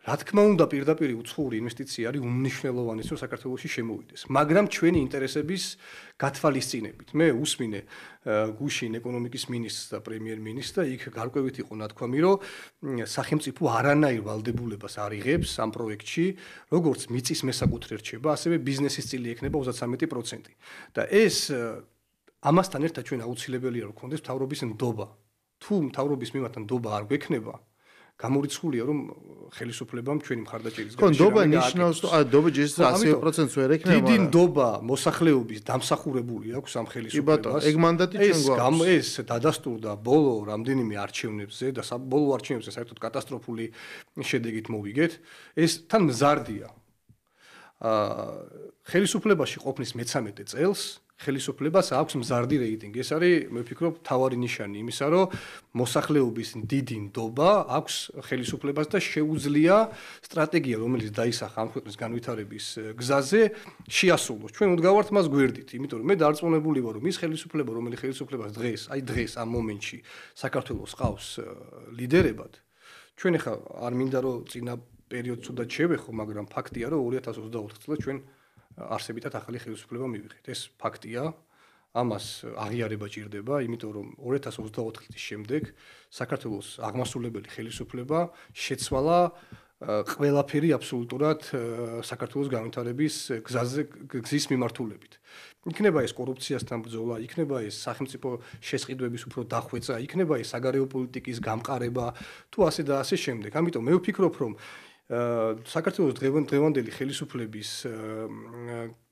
[SPEAKER 2] რა თქმა უნდა პირდაპირ უცხოური ინვესტიცია არის უმნიშვნელოვანესი რომ საქართველოში შემოვიდეს. მაგრამ ჩვენი ინტერესების გათვალისწინებით მე უსმინე გუშინ ეკონომიკის მინისტრს და პრემიერ-მინისტრს და იქ გარკვევით იყო ნათქვამი რომ სახელმწიფო არანაირ ვალდებულებას არ იღებს ამ პროექტში, როგორც მიწის მესაკუთრე რჩება, ასევე ბიზნესის წილი ექნება 33%. და ეს ამასთან ერთად ჩვენ აუცილებელია რომ გქონდეს მთავრობის ნდობა. თუ მთავრობის მიმართ ნდობა არ გვექნება, გამორიცხულია რომ ხელისუფლებამ ჩვენი მხარდაჭერის
[SPEAKER 1] გარეშე ნდობა ნიშნავს ნდობა ჯერ 100%-ს ვერ ექნება.
[SPEAKER 2] დიდი ნდობა მოსახლეობის დამსახურებული აქვს ამ ხელისუფლებას.
[SPEAKER 1] ეგ მანდატი ჩვენ გვაქვს.
[SPEAKER 2] ეს დადასტურდა ბოლო რამდენიმე არჩევნებზე და ბოლო არჩევნებზე საერთოდ კატასტროფული შედეგით მოვიგეთ. ეს თან მზარდია. ხელისუფლებაში ყოფნის მე-13 წელს ხელისუფლებას აქვს მზარდი რეიტინგი. ეს არის, მე ვფიქრობ, თავარი ნიშანი იმისა, რომ მოსახლეობის დიდი ნდობა აქვს ხელისუფლებას და შეუძლია სტრატეგია, რომელიც დაისახა ამ ქვეყნის განვითარების გზაზე, შეასრულოს. ჩვენ უდგავართ მას გვერდით, იმიტომ რომ მე დარწმუნებული ვარ, რომ ის ხელისუფლება, რომელიც ხელისუფლებას დღეს ამ მომენტში საქართველოს ყავს ლიდერებად, ჩვენ ახლა არ მინდა რომ წინა პერიოდს უდად შევეხო, მაგრამ ფაქტია, რომ 2024 წელს ჩვენ არსებითად ახალი ხელისუფლება მივიღეთ. ეს ფაქტია, ამას აღიარება ჭირდება, იმიტომ რომ 2024 წლის შემდეგ საქართველოს აღმასრულებელი ხელისუფლება შეცვალა ყველაფერი აბსოლუტურად საქართველოს განვითარების გზის მიმართულებით. იქნება ეს კორუფციასთან ბრძოლა, იქნება ეს სახელმწიფო შესყიდვების უფრო დახვეწა, იქნება ეს საგარეო პოლიტიკის გამყარება, თუ ასე და ასე შემდეგ. ამიტომ მე ვფიქრობ, რომ საქართველოს დღევანდელი ხელისუფლების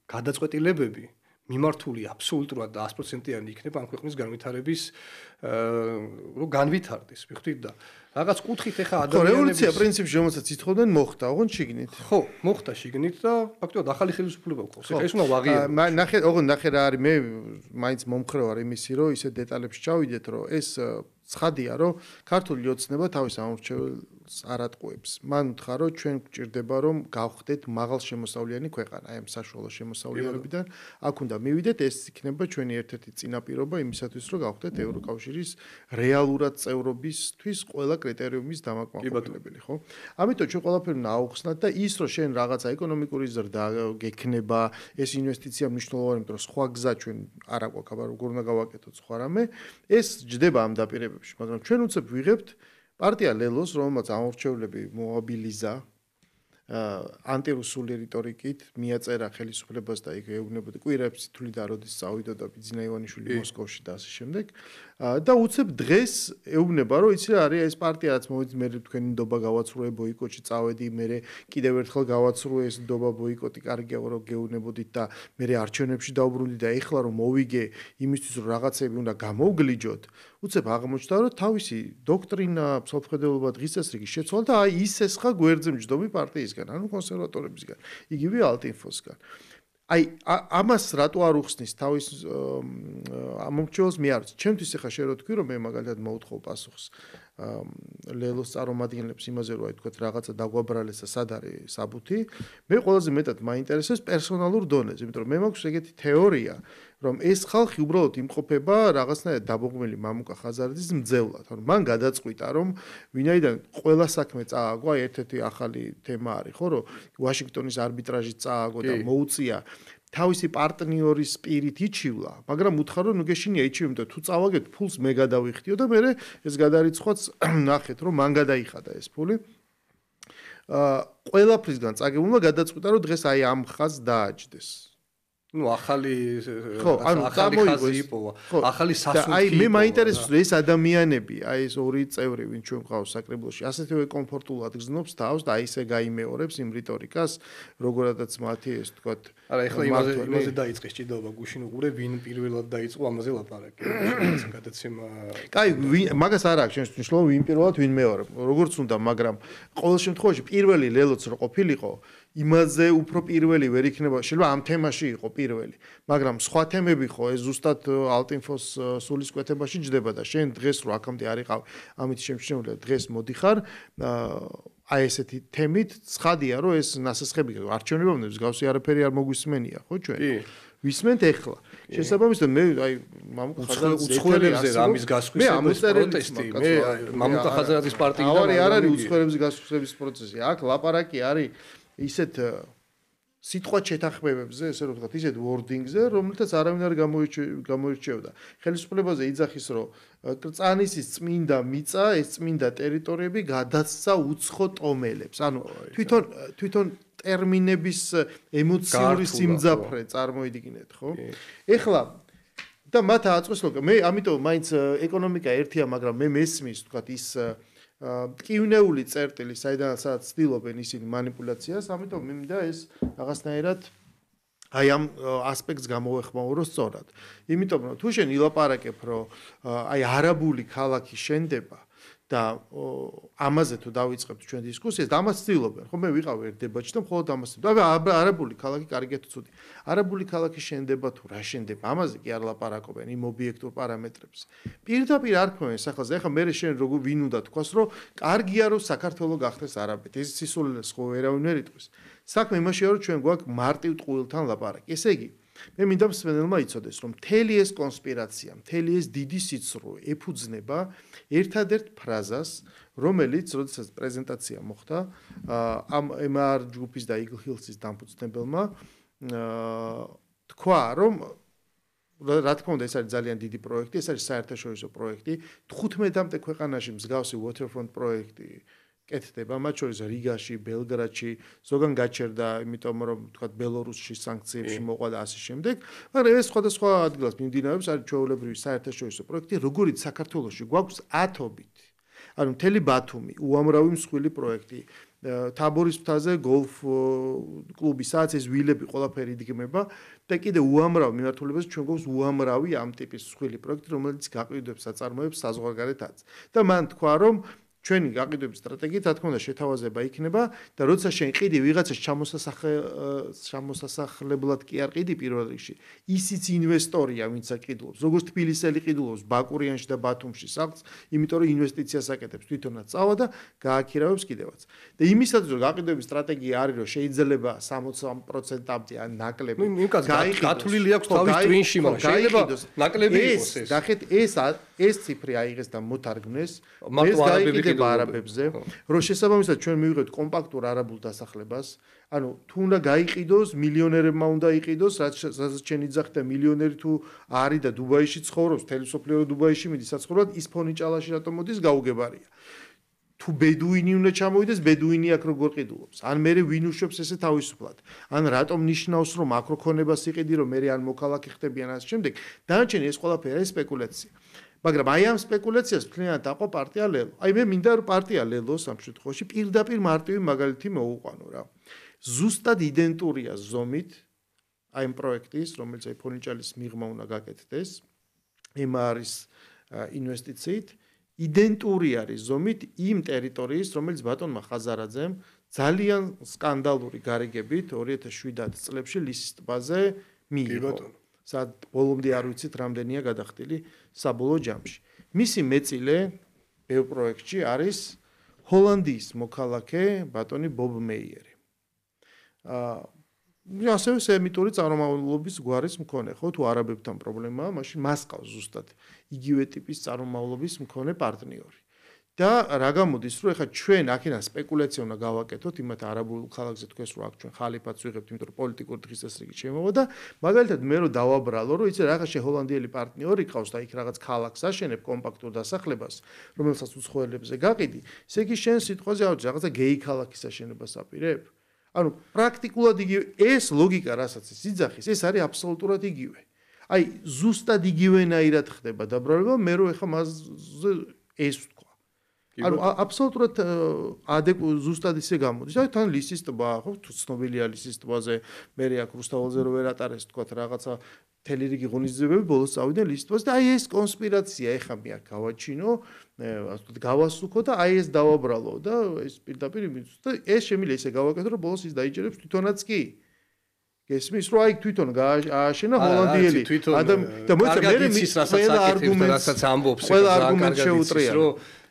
[SPEAKER 2] გადაწყვეტილებები მიმართული აბსოლუტურად და 100%-იანი იქნება ამ ქვეყნის განვითარების რომ განვითარდეს, ვიხდით და რაღაც კუთხით ახლა ადამიანების
[SPEAKER 1] რევოლუცია პრინციპში რომელსაც ითხოვდნენ მოხდა, ოღონდ შიგნით.
[SPEAKER 2] ხო, მოხდა შიგნით და ფაქტობრივად ახალი ხელისუფლება გვყავს. ახლა ეს უნდა ვაღიაროთ.
[SPEAKER 1] ნახე რა არის, მე მაინც მომხრე ვარ იმისი, რომ ისე დეტალებში ჩავიდეთ, რომ ეს ცხადია, რომ ქართული ოცნება თავის ამორჩეველს არ ატყუებს. მან უთხრა, რომ ჩვენ გვჭირდება, რომ გავხდეთ მაღალშემოსავლიანი ქვეყანა, აი ამ საშუალო შემოსავლიანობიდან, აქ უნდა მივიდეთ, ეს იქნება ჩვენი ერთ-ერთი წინაპირობა იმისათვის, რომ გავხდეთ ევროკავშირის რეალურად წევრობისთვის ყველა კრიტერიუმის დამაკმაყოფილებელი, ხო? ამიტომ ჩვენ ყველაფერი უნდა აუხსნათ და ის, რომ შენ რაღაცა ეკონომიკური ზრდა გექნება, ეს ინვესტიცია მნიშვნელოვანი, იმიტომ რომ სხვა გზა ჩვენ არ აგვაქვს, აბა როგორ უნდა გავაკეთოთ სხვა რამე, ეს ჯდება ამ დაპირებებში, მაგრამ ჩვენ უცებ ვიღებთ პარტია ლელოს, რომელმაც ამორჩევლები მოაბილიზა ანტირუსული რიტორიკით მიაწერა ხელისუფლებას და იქ ეუბნებოდა კვირებს თვლიდა როდის წავიდა და ბიძინა ივანიშვილი მოსკოვში და ასე შემდეგ და უცებ დღეს ეუბნება რომ იცი რა არის ეს პარტია რაც მოვიძ მე თქვენი ნდობა გავაცრუე ბოიკოტში წავედი მე კიდევ ერთხელ გავაცრუე ეს ნდობა ბოიკოტი კარგია რომ გეუბნებოდით და მე არჩევნებში დაუბრუნდი და ეხლა რომ მოვიგე იმისთვის რომ რაღაცები უნდა გამოვგლიჯოთ უცებ აღმოჩნდა რომ თავისი დოქტრინა მსოფლმხედველობა დღის წესრიგი შეცვალა და აი ის ეს ხა გვერდზე მჯდომი პარტიისგან ანუ კონსერვატორებისგან იგივე ალტინფოსგან აი ამას რატო არ უხსნის თავის ამომრჩეველს მე არ ვიცი ჩემთვის ახლა შე რო თქვი რომ მე მაგალითად მოუთხო პასუხს ლელოს წარმომადგენლებს იმაზე რომ აი თქვა რაღაცა დაგვაბრალეს და სად არის საბუთი მე ყველაზე მეტად მაინტერესებს პერსონალურ დონეზე იმიტომ რომ მე მაქვს ეგეთი თეორია რომ ეს ხალხი უბრალოდ იმყოფება რაღაცნაირად დაბოღმელი მამუკა ხაზარაძის მძევლად ანუ მან გადაწყვიტა რომ ვინაიდან ყველა საქმე წააგო აი ერთ-ერთი ახალი თემა არის ხო რომ ვაშინგტონის არბიტრაჟი წააგო და მოუწია თავისი პარტნიორის სპირით იჩივლა, მაგრამ უთხარო ნუ გეშინია იჩივ, იმიტომ თუ წავაგეთ ფულს მე გადავიხდიო და მე ეს გადარიცხვაც ნახეთ, რომ მან გადაიხადა ეს ფული. ყველაფრისგან წაგებულმა გადაწყვიტა, რომ დღეს აი ამ ხაზს დააჯდეს.
[SPEAKER 2] ნუ ახალი
[SPEAKER 1] ხაზი
[SPEAKER 2] იპოვა, ახალი სასუნთქი.
[SPEAKER 1] აი მე მაინტერესებს ეს ადამიანები, აი ეს ორი წევრი, ვინ ჩვენ ყავს საკრებულოში, ასეთივე კომფორტულად გზნობს თავს და აი ესე გაიმეორებს იმ რიტორიკას, როგორადაც მათი ეს თქვათ
[SPEAKER 2] არა, ეხლა იმაზე დაიწყეს ჭიდაობა გუშინ უყურე ვინ პირველად დაიწყო ამაზე ლაპარაკი. გადაცემა.
[SPEAKER 1] კაი, მაგას არ აქვს ჩვენს მნიშვნელობა ვინ პირველად ვინ მეორე. როგორც უნდა, მაგრამ ყოველ შემთხვევაში პირველი ლელოც რო ყოფილიყო, იმაზე უფრო პირველი ვერ იქნება, შეიძლება ამ თემაში იყო პირველი, მაგრამ სხვა თემები ხო ეს ზუსტად ალტინფოს სულისკვეთებაში ჯდება და შენ დღეს რო აქამდე არ იყავ, ამით შემჩნეულია დღეს მოდიხარ აი ესეთი თემით ცხადია რომ ეს ნასესხები არჩევნებამდე მსგავსი არაფერი არ მოგვისმენია ხო ჩვენ ვისმენთ ეხლა შესაბამისად მე აი მამუკა ხაზარაძის
[SPEAKER 2] უცხოელებზე რამის გასხვისების პროტესტი მე მამუკა ხაზარაძის პარტიიდან
[SPEAKER 1] არ არის უცხოელების გასხვისების პროცესი აქ ლაპარაკი არის ისეთ სიტყვა ჩეთანხმებებზე, ესე რომ ვთქვათ, ისეთ wording-ზე, რომელთაც არავინ არ გამოირჩევდა. ხელისუფლებაზე იძახის, რომ კრწანისის წმინდა მიწა, ეს წმინდა ტერიტორიები გადასცა უცხო ტომელებს. ანუ თვითონ ტერმინების ემოციური სიმძაფრე წარმოიდგინეთ, ხო? ეხლა და მათ აწყვეს, რომ მე ამიტომ მაინც ეკონომიკა ერთია, მაგრამ მე მესმის, ვთქვათ, ის ტკივნეული წერტილი, საიდანაც ცდილობენ ისინი манипуляციას, ამიტომ მინდა ეს რაღაცნაირად აი ამ ასპექტს გამოვეხმაურო სწორად. იმიტომ რომ თუ შენ ილაპარაკებ, რომ აი არაბული ქალაქი შენდება და ამაზე თუ დავიწყებთ ჩვენ დისკუსიას, ამას ცდილობენ. ხო მე ვიყავ ერთ დებატში და მხოლოდ ამას ვცდილობ. არაბული ქალაქი კარგია თუ ცუდი. არაბული ქალაქი შენდება თუ რა შენდება, ამაზე კი არ ლაპარაკობენ იმ ობიექტურ პარამეტრებზე. პირდაპირ არ ქმნის ახალზე. ეხლა მე შენ როგორ ვინ უნდა თქვას, რომ კარგია რომ საქართველოს გახდეს არაბეთი. ეს სისულელეს ხო ვერავინ ვერ იტყვის. საქმე იმაშია რომ ჩვენ გვაქვს მარტივ ტყუილთან ლაპარაკი. ესე იგი მე მინდა მსმენელმა იცოდეს, რომ მთელი ეს კონსპირაცია, მთელი ეს დიდი სიცრუე ეფუძნება ერთადერთ ფრაზას, რომელიც, როდესაც პრეზენტაცია მოხდა, ამ MR ჯგუფის და Eagle Hills-ის დამფუძნებელმა თქვა, რომ რა თქმა უნდა, ეს არის ძალიან დიდი პროექტი, ეს არის საერთაშორისო პროექტი, 15-მდე ქვეყანაში მსგავსი waterfront პროექტი კეთდება, მათ შორის რიგაში, ბელგრადში, ზოგან გაჩერდა, იმიტომ რომ თქვათ ბელორუსში სანქციებში მოყვა და ასე შემდეგ, მაგრამ ეს სხვადასხვა ადგილას მიმდინარეობს, არის ჩვეულებრივი საერთაშორისო პროექტი, როგორიც საქართველოში გვაქვს 10-ობით. ანუ მთელი ბათუმი, უამრავი მსხვილი პროექტი, თაბორის მთაზე გოლფ კლუბი, სადაც ეს ვილები ყველაფერი იდგმება და კიდე უამრავ მიმართულებაზე ჩვენ გვაქვს უამრავი ამ ტიპის მსხვილი პროექტი, რომელიც გაყიდვებს აწარმოებს საზღვარგარეთაც. და მან თქვა, რომ ჩვენი გაყიდვების სტრატეგიით, რა თქმა უნდა, შეთავაზება იქნება და როცა შენ ყიდი ვიღაცას ჩამოსასახლებლად კი არ ყიდი პირველ რიგში, ისიც ინვესტორია, ვინც აკიდულობს, როგორც თბილისელი ყიდულობს ბაკურიანში და ბათუმში სახლს, იმიტომ რომ ინვესტიციას აკეთებს თვითონაც წავა და გააქირავებს კიდევაც. და იმისაც რომ გაყიდვების სტრატეგია არის, რომ შეიძლება 60%-ამდე ან ნაკლები
[SPEAKER 2] გათვლილი აქვს თავის ტვინში, მაგრამ შეიძლება ნაკლები იყოს ეს.
[SPEAKER 1] ნახეთ, ეს ციფრი აიღეს და მოთარგმნეს, ეს გაიყიდება არაბებზე, რომ შესაბამისად ჩვენ მივიღებთ კომპაქტურ არაბულ დასახლებას, ანუ თუ უნდა გაიყიდოს, მილიონერებმა უნდა იყიდოს, რაც ჩვენ იძახთ და მილიონერი თუ არის და დუბაიში ცხოვრობს, მთელი მსოფლიო დუბაიში მიდის საცხოვრებლად, ის ფონიჭალაში რატომ მოდის გაუგებარია. თუ ბედუინი უნდა ჩამოვიდეს, ბედუინი აქ როგორ ყიდულობს. ან მე ვინ უშვებს ესე თავისუფლად. ან რატომ ნიშნავს რომ აქ რო ქონებას იყიდი, რომ მე ან მოქალაქე ხდებიან ასე შემდეგ. დანარჩენი ეს ყველაფერი არის სპეკულაცია. მაგრამ აი ამ სპეკულაციას მთლიანად დაყო პარტია ლელო. აი მე მინდა რომ პარტია ლელოს ამ შემთხვევაში პირდაპირ მარტივი მაგალითი მოუყვანო რა. ზუსტად იდენტურია ზომით აი ამ პროექტის, რომელიც აი ფონიჭალის მიღმა უნდა გაკეთდეს, MR-ის ინვესტიციით, იდენტური არის ზომით იმ ტერიტორიის, რომელიც ბატონმა ხაზარაძემ ძალიან სკანდალური გარიგებით 2007 წლებში ლისის ტბაზე მიიღო. სად ბოლომდე არ ვიცით რამდენია გადახდილი საბოლოო ჯამში. მისი მეწილე ბევრ პროექტში არის ჰოლანდიის მოქალაქე ბატონი ბობ მეიერი. ასევე სემიტური წარმომავლობის გვარის მქონე, ხო, თუ არაბებთან პრობლემაა, მაშინ მას ყავს ზუსტად იგივე ტიპის წარმომავლობის მქონე პარტნიორი. და რა გამოდის, რომ ეხლა ჩვენ აქედან სპეკულაცია უნდა გავაკეთოთ, იმათ არაბულ ქალაქზე თქვეს, რომ აქ ჩვენ ხალიფათს ვიღებთ, იმიტომ რომ პოლიტიკური დღესასწაული შემოვა და მაგალითად მე რომ დავაბრალო, რომ იცი რაღაცა ჰოლანდიელი პარტნიორი ყავს და იქ რაღაც ქალაქს აშენებ კომპაქტურ დასახლებას, რომელსაც უცხოელებზე გაყიდი, ესე იგი შენ სიტყვაზე ავჭი რაღაცა გეი ქალაქის აშენებას აპირებ? ანუ პრაქტიკულად იგივე ეს ლოგიკა, რასაც ის იძახის, ეს არის აბსოლუტურად იგივე. აი ზუსტად იგივენაირად ხდება დაბრალება, მე რომ ეხლა მასზე ეს ანუ აბსოლუტურად ზუსტად ისე გამოდის. აი თან ლისის ტბა, ხო, თუ ცნობილია ლისის ტბაზე, მე აქ რუსთაველზე რო ვერ ატარეს, თქვა რაღაცა მთელი რიგი ღონისძიებები ბოლოს წავიდნენ ლისის ტბაზე და აი ეს კონსპირაცია ეხა მე აქ გავაჩინო, ასე ვთქვათ, გავასუქო და აი ეს დავაბრალო და ეს პირდაპირ იმის და ეს შემიძლია ისე გავაკეთო, რომ ბოლოს ის დაიჯერებს თვითონაც კი. გესმის, რომ აი თვითონ ააშენა ჰოლანდიელი და მოიცა მე ყველა არგუმენტს შეუტრია.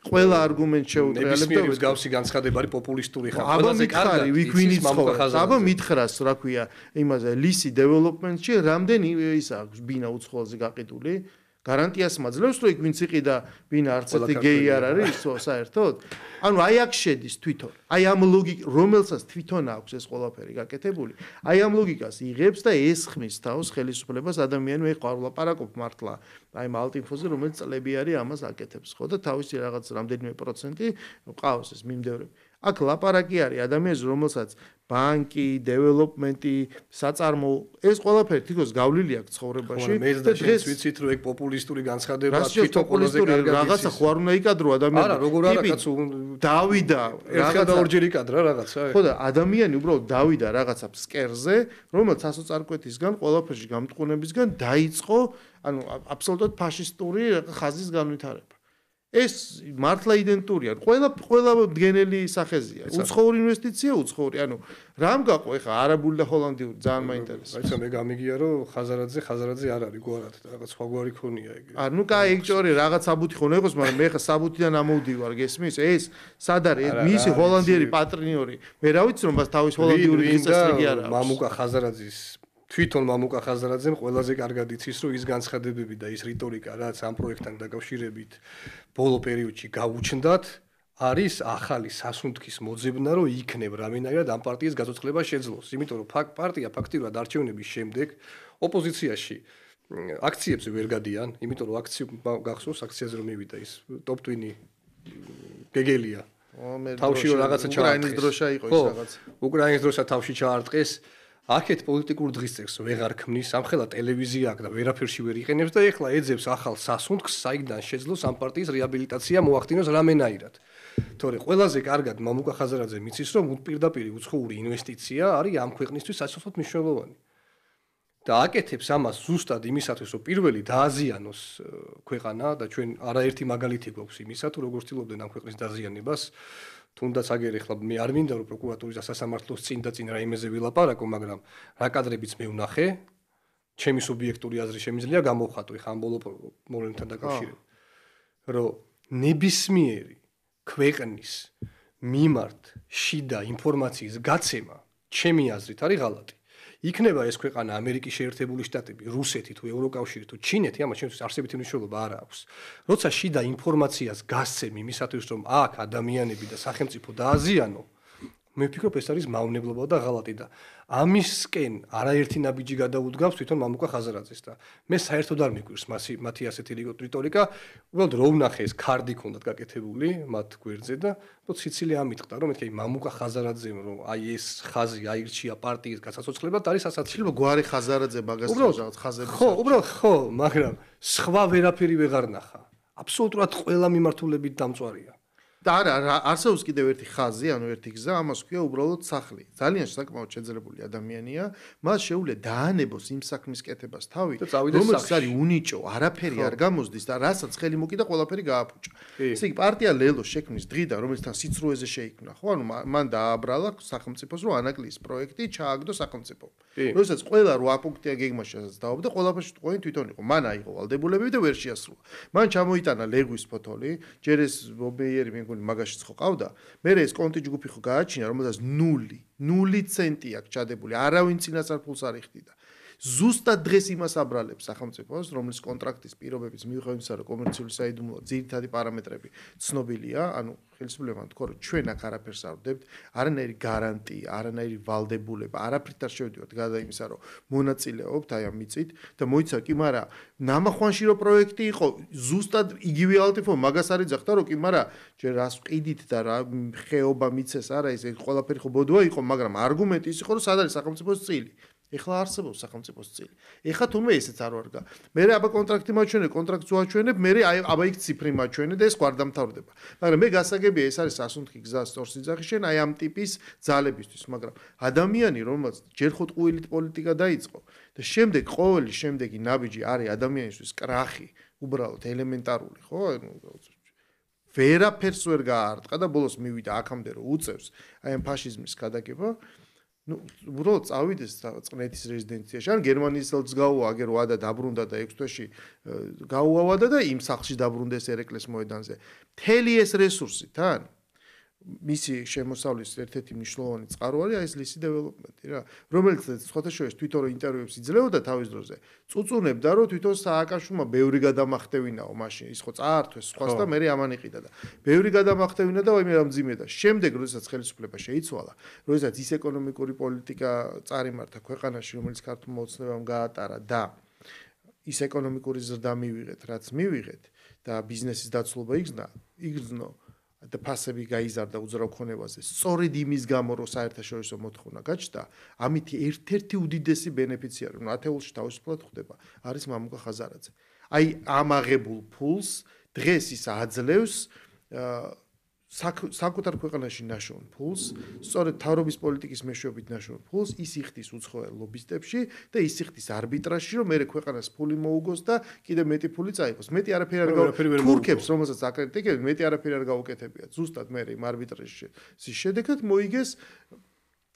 [SPEAKER 1] ყველა არგუმენტს შეუტრიალებდა.
[SPEAKER 2] მსგავსი განცხადება არის პოპულისტური ხარ.
[SPEAKER 1] აბა მითხარი, ვიქ ვინ იცხოვს? აბა მითხრას, რა ქვია, იმაზე ლისი დეველოპმენტში რამდენი ის აქვს ბინა უცხოელზე გაყიდული? გარანტიას მაძლევს, რომ იქ ვინც იყიდა, ბინა არც ერთი გეი არ არის, საერთოდ? ანუ აი აქ შედის თვითონ. აი ამ ლოგიკა, რომელსაც თვითონ აქვს ეს ყველაფერი გაკეთებული, აი ამ ლოგიკას იღებს და ესხმის თავს ხელისუფლებას ადამიანი მე ყარ ვლაპარაკობ მართლა. აი ამ ალტინფოზე, რომელიც წლები არის ამას აკეთებს, ხო და თავისი რაღაც რამდენიმე პროცენტი ყავს ეს მიმდევრები. აქ ლაპარაკი არის ადამიანს, რომელსაც ბანკი, დეველოპმენტი, საწარმო, ეს ყველაფერი თითქოს გავლილი აქვს ცხოვრებაში.
[SPEAKER 2] და დღეს ვიცით, რომ ეგ პოპულისტური განცხადება თვითონ ყველაზე კარგად
[SPEAKER 1] რაღაცა ხო არ უნდა იკადრო ადამიანი.
[SPEAKER 2] არა, როგორ არა კაცო,
[SPEAKER 1] დავიდა
[SPEAKER 2] რაღაცა და ორჯერ იკადრა რაღაცა.
[SPEAKER 1] ხო და ადამიანი უბრალოდ დავიდა რაღაცა ფსკერზე, რომელიც ასოწარკვეთისგან, ყველაფერში გამტყუნებისგან დაიწყო, ანუ აბსოლუტურად ფაშისტური ხაზის განვითარება. ეს მართლა იდენტურია. ყველა მდგენელი სახეზია. უცხოური ინვესტიცია, უცხოური. ანუ რამ გაყო ეხა არაბული და ჰოლანდიური ძალიან მაინტერესებს.
[SPEAKER 2] აი მე გამიგია რომ ხაზარაძე არ არის გვარად, რაღაც სხვაგვარი ქონია ეგ.
[SPEAKER 1] ნუ კაი ეგ ჭორი რაღაც საბუთი ხო ნეღოს, მაგრამ მე ხა საბუთიდან ამოვდივარ, გესმის? ეს სად არის? მისი ჰოლანდიერი პატრინიორი. მე რა ვიცი რომ მას თავის ჰოლანდიური წესრიგი არ აქვს.
[SPEAKER 2] მამუკა ხაზარაძის თვითონ მამუკა ხაზარაძემ ყველაზე კარგად იცის რომ ის განცხადებები და ის რიტორიკა რაც ამ პროექტთან დაკავშირებით ბოლო პერიოდში გაუჩნდათ არის ახალი სასუნთქის მოძებნა რომ იქნებ რამენაირად ამ პარტიის გაცოცხლება შეძლოს იმიტომ რომ პარტია ფაქტიურად არჩევნების შემდეგ ოპოზიციაში აქციებზე ვერ გადიან იმიტომ რომ გახსოვს აქციაზე რომ მივიდა ის ტოპტვინი გეგელია თავში რაღაცა
[SPEAKER 1] უკრაინის დროშა იყო ის რაღაც
[SPEAKER 2] უკრაინის დროშა თავში ჩაარტყეს აქეთ პოლიტიკურ დღისწესს ვეღარ ქმნის, ამხელა ტელევიზია აქვს და ვერაფერში ვერ იყენებს და ეხლა ეძებს ახალ სასუნთქს, საიდან შეძლოს ამ პარტიის რეაბილიტაცია მოახდინოს რამენაირად. თორე ყველაზე კარგად მამუკა ხაზარაძე მიცის, რომ პირდაპირ უცხოური ინვესტიცია არის ამ ქვეყნისთვის საშუალოდ მნიშვნელოვანი. და აკეთებს ამას ზუსტად იმისათვის, რომ პირველი დააზიანოს ქვეყანა და ჩვენ არაერთი მაგალითი გვაქვს იმისა, თუ როგორ ცდილობდნენ ამ ქვეყნის დაზიანებას. თუნდაც აგერ ეხლა მე არ მინდა რომ პროკურატურის და სასამართლოს წინ და წინ რაიმეზე ვილაპარაკო, მაგრამ რა კადრებიც მე ვნახე, ჩემი სუბიექტური აზრი შემიძლია გამოვხატო ეხლა ამ ბოლო მოვლენთან დაკავშირებით, რომ ნებისმიერი ქვეყნის მიმართ შიდა ინფორმაციის გაცემა, ჩემი აზრით არის ღალატი. იქნება ეს ქვეყანა ამერიკის შეერთებული შტატები, რუსეთი თუ ევროკავშირი თუ ჩინეთი, ამას შემთხვევით არსებითი მნიშვნელობა არ აქვს. როცა შიდა ინფორმაციას გასცემ იმისათვის, რომ აქ ადამიანები და სახელმწიფო დააზიანო, მე ვფიქრობ ეს არის მავნებლობა და ღალატი და ამისკენ არაერთი ნაბიჯი გადაუდგავს თვითონ მამუკა ხაზარაძეს და მე საერთოდ არ მიგვირს მათი ასეთი რიტორიკა, უბრალოდ რო ვნახე ეს ქარდი ქონდათ გაკეთებული მათ გვერდზე და სიცილე ამიტყდა რომ მეთქი მამუკა ხაზარაძემ რომ აი ეს ხაზი აირჩია პარტიის გასაცოცხლებად არის სასაცილო
[SPEAKER 1] გვარი ხაზარაძე მაგას რაღაც ხაზები
[SPEAKER 2] ხო უბრალოდ ხო მაგრამ სხვა ვერაფერი ვეღარ ნახა აბსოლუტურად ყველა მიმართულებით დამწვარია
[SPEAKER 1] და არა არსებობს კიდევ ერთი ხაზი, ანუ ერთი გზა, ამას ქვია უბრალოდ სახლი. ძალიან საკმაოდ შეძლებული ადამიანია, მას შეუძლია დაანებოს იმ საქმის კეთებას თავი, რომელიც არის უნიჭო, არაფერი არ გამოსდის და რასაც ხელი მოკიდა, ყველაფერი გააფუჭა. ესე იგი, პარტია ლელოს შექმნის დღიდან, რომელთან სიცრუეზე შეიქმნა, ხო, ანუ მან დააბრალა სახელმწიფოს, რომ ანაკლის პროექტი ჩააგდო სახელმწიფომ. როდესაც ყველა 8 პუნქტია გეგმაშიაც დაობდა, ყველაფერში თვითონ იყო. მან აიღო ვალდებულებები და ვერ შეასრულა. მან ჩამოიტანა ლეგვის ფოთოლი, ჯერ ეს ბობეიერი მაგაშიც ხო ყავდა. მე ეს კონტი ჯგუფი ხო გააჩინა, რომელსაც 0 ცენტი აქვს ჩადებული, არავინ წინასწარ არ იხდიდა. ზუსტად დღეს იმას აბრალებს სახელმწიფოს, რომლის კონტრაქტის პირობების მიუხედავად იმისა, რომ კომერციული საიდუმლო ძირითადი პარამეტრები ცნობილია, ანუ ხელისუფლებამ თქვა, რომ ჩვენ აქ არაფერს არ ვდებთ, არანაირი გარანტია, არანაირი ვალდებულება, არაფრით არ შევდივართ გარდა იმისა, რომ მონაწილეობთ აი ამ მიწით და მოიცა კი, მაგრამ ნამახვანში რო პროექტი იყო, ზუსტად იგივე ალტიფო მაგას არის ძახდა, რომ კი, მაგრამ ჯერ რას ვყიდით და რა ხეობა მიცეს არა ეს ყველაფერი ხო ბოდვა იყო, მაგრამ არგუმენტი ის იყო, რომ სად არის სახელმწიფოს წილი. ეხლა არსებობს სახელმწიფოს წილი. ეხლა თუნდაც ესეც არ ვარგა. მე აბა კონტრაქტი მაჩვენებ, კონტრაქტს ვაჩვენებ, მე აბა იქ ციფრი მაჩვენე და ეს ყარ დამთავრდება. მაგრამ მე გასაგებია ეს არის სასუნთქი გზა სწორსიძახი შენ აი ამ ტიპის ძალებისთვის, მაგრამ ადამიანი რომელსაც ჯერ ხო ტყუილით პოლიტიკა დაიწყო და შემდეგ ყოველი შემდეგი ნაბიჯი არის ადამიანისთვის კრახი, უბრალოდ ელემენტარული, ხო? ვერაფერს ვერ გაარტყა და ბოლოს მივიდა აქამდე რომ უწევს აი ამ ფაშიზმის გადაგება. უბრალოდ წავიდეს წყნეთის რეზიდენციაში. ან გერმანიის ელჩს გაუვა, აგერ ვადა დაბრუნდა და 6 თვეში გაუავადა და იმ სახლში დაბრუნდეს ერეკლეს მოედანზე. მთელი ეს რესურსი თან მისი შემოსავლის ერთ-ერთი მნიშვნელოვანი წყარო არის ეს ლისი დეველოპმენტი რა, რომელიც სხვათა შორის თვითონ ინტერვიუებს იძლეოდა თავის დროზე. წუწუნებდა რომ თვითონ სააკაშვილმა ბევრი გადამახტევინაო მაშინ, ის ხო წაართვეს სხვას და მე ამან იყიდა და ბევრი გადამახტევინა და ვაიმე რა მძიმე და შემდეგ როდესაც ხელისუფლება შეიცვალა, როდესაც ის ეკონომიკური პოლიტიკა წარიმართა ქვეყანაში, რომელიც ქართულმა ოცნებამ გაატარა და ის ეკონომიკური ზრდა მივიღეთ, რაც მივიღეთ და ბიზნესის დაცულობა იგრძნო და ფასები გაიზარდა უძრავ ქონებაზე. სწორედ იმის გამო, რომ საერთაშორისო მოთხოვნა გაჩნდა, ამით ერთ-ერთი უდიდესი ბენეფიციარი, რომ ათეულში თავისუფლად ხდება, არის მამუკა ხაზარაძე. აი ამ აღებულ ფულს დღეს ის აძლევს საკუთარ ქვეყანაში ნაშოვნ ფულს, სწორედ თავრობის პოლიტიკის მეშვეობით ნაშოვნ ფულს ის იხდის უცხოელ ლობისტებში და ის იხდის არბიტრაჟში, რომ მე ქვეყანას ფული მოუგოს და კიდე მეტი ფული წაიღოს. მეტი არაფერი არ გაუკეთებია. თურქებს, რომელსაც აკრიტიკებენ, მეტი არაფერი არ გაუკეთებია. ზუსტად მე იმ არბიტრაჟის შედეგად მოიგეს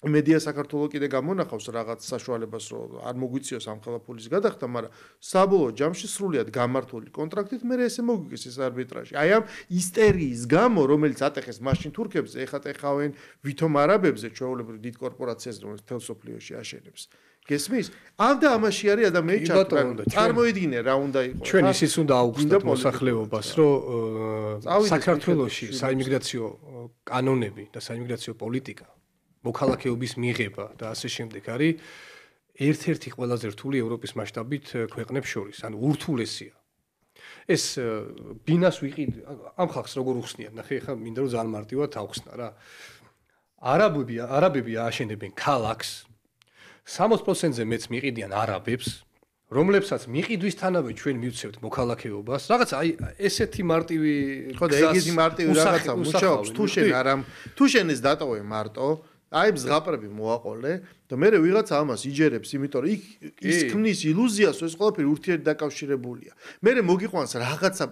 [SPEAKER 1] მედია საქართველოს კიდე გამონახავს რაღაც საშუალებას, რომ არ მოგვიწიოს ამ ხელაფულის გადახდა, მაგრამ საბოლოო ჯამში სრულიად გამართული კონტრაქტით მე ესე მოგვიგეს ეს არბიტრაჟი. აი ამ ისტერიის გამო, რომელიც ატეხეს მაშინ თურქებზე, ეხლა ტეხავენ ვითომ არაბებზე, ჩვეულებრივ დიდ კორპორაციას, რომელიც თელსოფლიოში აშენებს. გესმის? ამ და ამაში არის ადამიანი ჩართული. წარმოიდგინე რა უნდა იყოს.
[SPEAKER 2] ჩვენ ისიც უნდა აუგზავნოთ მოსახლეობას, რომ საქართველოში საიმიგრაციო კანონები და საიმიგრაციო პოლიტიკა მოქალაქეობის მიღება და ასე შემდეგ არის ერთ-ერთი ყველაზე რთული ევროპის მასშტაბით ქვეყნებს შორის, ანუ ურთულესია. ეს ბინას ვიყიდ ამ ხალხს როგორ უხსნიან, ნახე ხა მინდა რომ ძალიან მარტივად ავხსნა რა. არაბები აშენებენ ქალაქს 60%-ზე მეც მიყიდიან არაბებს, რომლებსაც მიყიდვისთანავე ჩვენ მივცევთ მოქალაქეობას. რაღაც აი ესეთი მარტივი
[SPEAKER 1] ხო და ეგეთი მარტივი რაღაცა მუშაობს თუ შენ ეს დატოვე მარტო აი ზღაპრები მოაყოლე და მე ვიღაც ამას იჯერებს, იმიტომ რომ ის ქმნის ილუზიას, რომ ეს ყველაფერი ურთიერთდაკავშირებულია. მე მოგიყვანს რაღაცა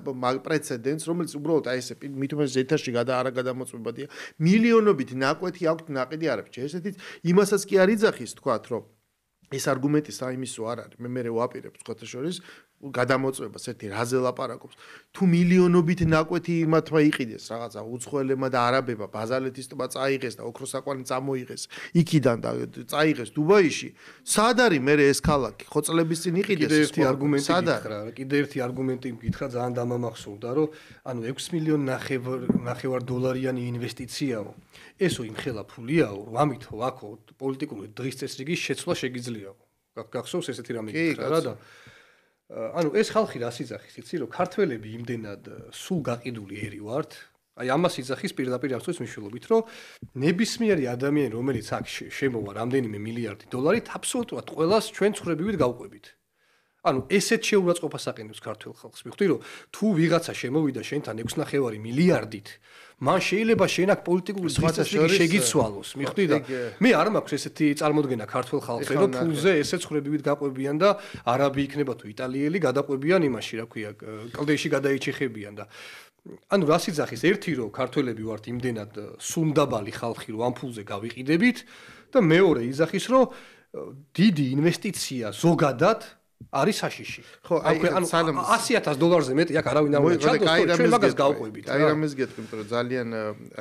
[SPEAKER 1] პრეცედენტს, რომელიც უბრალოდ აი ესე მithumes ეთერში არა გადამოწმებადია. მილიონობით ნაკვეთი აქვს ნაყიდი არაბეთში. ესეთიც იმასაც კი არ იძახის თქვათ, რომ ეს არგუმენტი საიმისო არ არის. მე ვაპირებ სხვათა შორის გადამოწმებას ერთი რაზე ლაპარაკობს. თუ მილიონობით ნაკვეთი იმათმა იყიდეს რაღაცა უცხოელებმა და არაბებმა ბაზალეთის ტბა წაიღეს და ოქროსაკვანი წამოიღეს იქიდან და წაიღეს დუბაიში. სად არის მე ეს ქალაქი? ხო წლების წინ იყიდეს
[SPEAKER 2] ერთი არგუმენტი გითხრა, კიდე ერთი არგუმენტი გითხრა ძალიან დამამახსოვრდა, რომ ანუ 6 მილიონი ნახევარ დოლარიანი ინვესტიციაო. ესო იმ ხელა ფულიაო, ამითო აქო პოლიტიკური დღის წესრიგის შეცვლა შეგიძლიაო. გახსოვს ესეთი რამე გითხრა რა და ანუ ეს ხალხი რას იძახის, იცი რომ ქართველები იმდენად სულ გაყიდული ერი ვართ, აი ამას იძახის პირდაპირ აღწევს მნიშვნელობით, რომ ნებისმიერი ადამიანი, რომელიც აქ შემოვა რამდენიმე მილიარდი დოლარით, აბსოლუტურად ყველას ჩვენ ცხრებივით გავყვებით. ანუ ესეთ შეურაცხყოფას აყენებს ქართველ ხალხს. მიხვდი რომ თუ ვიღაცა შემოვიდა შენთან 6.5 მილიარდით, მან შეიძლება შენ აქ პოლიტიკური დღესასწაული შეგიცვალოს, მიხვდი და მე არ მაქვს ესეთი წარმოდგენა ქართველ ხალხზე, რომ ფულზე ესე ცხრებივით გაყვებიან და არაბი იქნება თუ იტალიელი გადაყვებიან იმაში, რა ქვია, კლდეში გადაიჩეხებიან და ანუ რას იძახის ერთი რომ ქართველები ვართ იმდენად სუნდაბალი ხალხი რომ ამ ფულზე გავიყიდებით და მეორე იძახის რომ დიდი ინვესტიცია ზოგადად არის საშიში. ხო, აი $100,000 დოლარზე მეტი აქ არავინ არ მოიჩადოს, ჩვენ მაგას გავყვებით.
[SPEAKER 1] აი რამეს გეტყვი, რომ ძალიან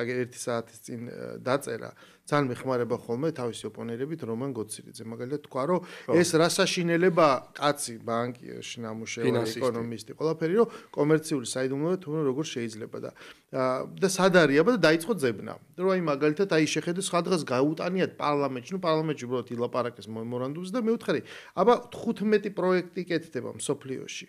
[SPEAKER 1] ერთი საათის წინ დაწერა, ძალიან მეხმარება ხოლმე თავისი ოპონერებით რომან გოცირიძე. მაგალითად თქვა, რომ ეს რასაშინელება კაცი, ბანკიერში ნამუშევარი, ეკონომისტი, ყველაფერი, რომ კომერციული საიდუმლოა თუ როგორ შეიძლება და სად არის აბა და დაიწყო ძებნა. რომ აი მაგალითად აი შეხედე სხვადღაც გაუტანიათ პარლამენტში, პარლამენტში უბრალოდ ილაპარაკეს მემორანდუმზე და მეუთხარი, აბა 15 პროექტი კეთდება მსოფლიოში.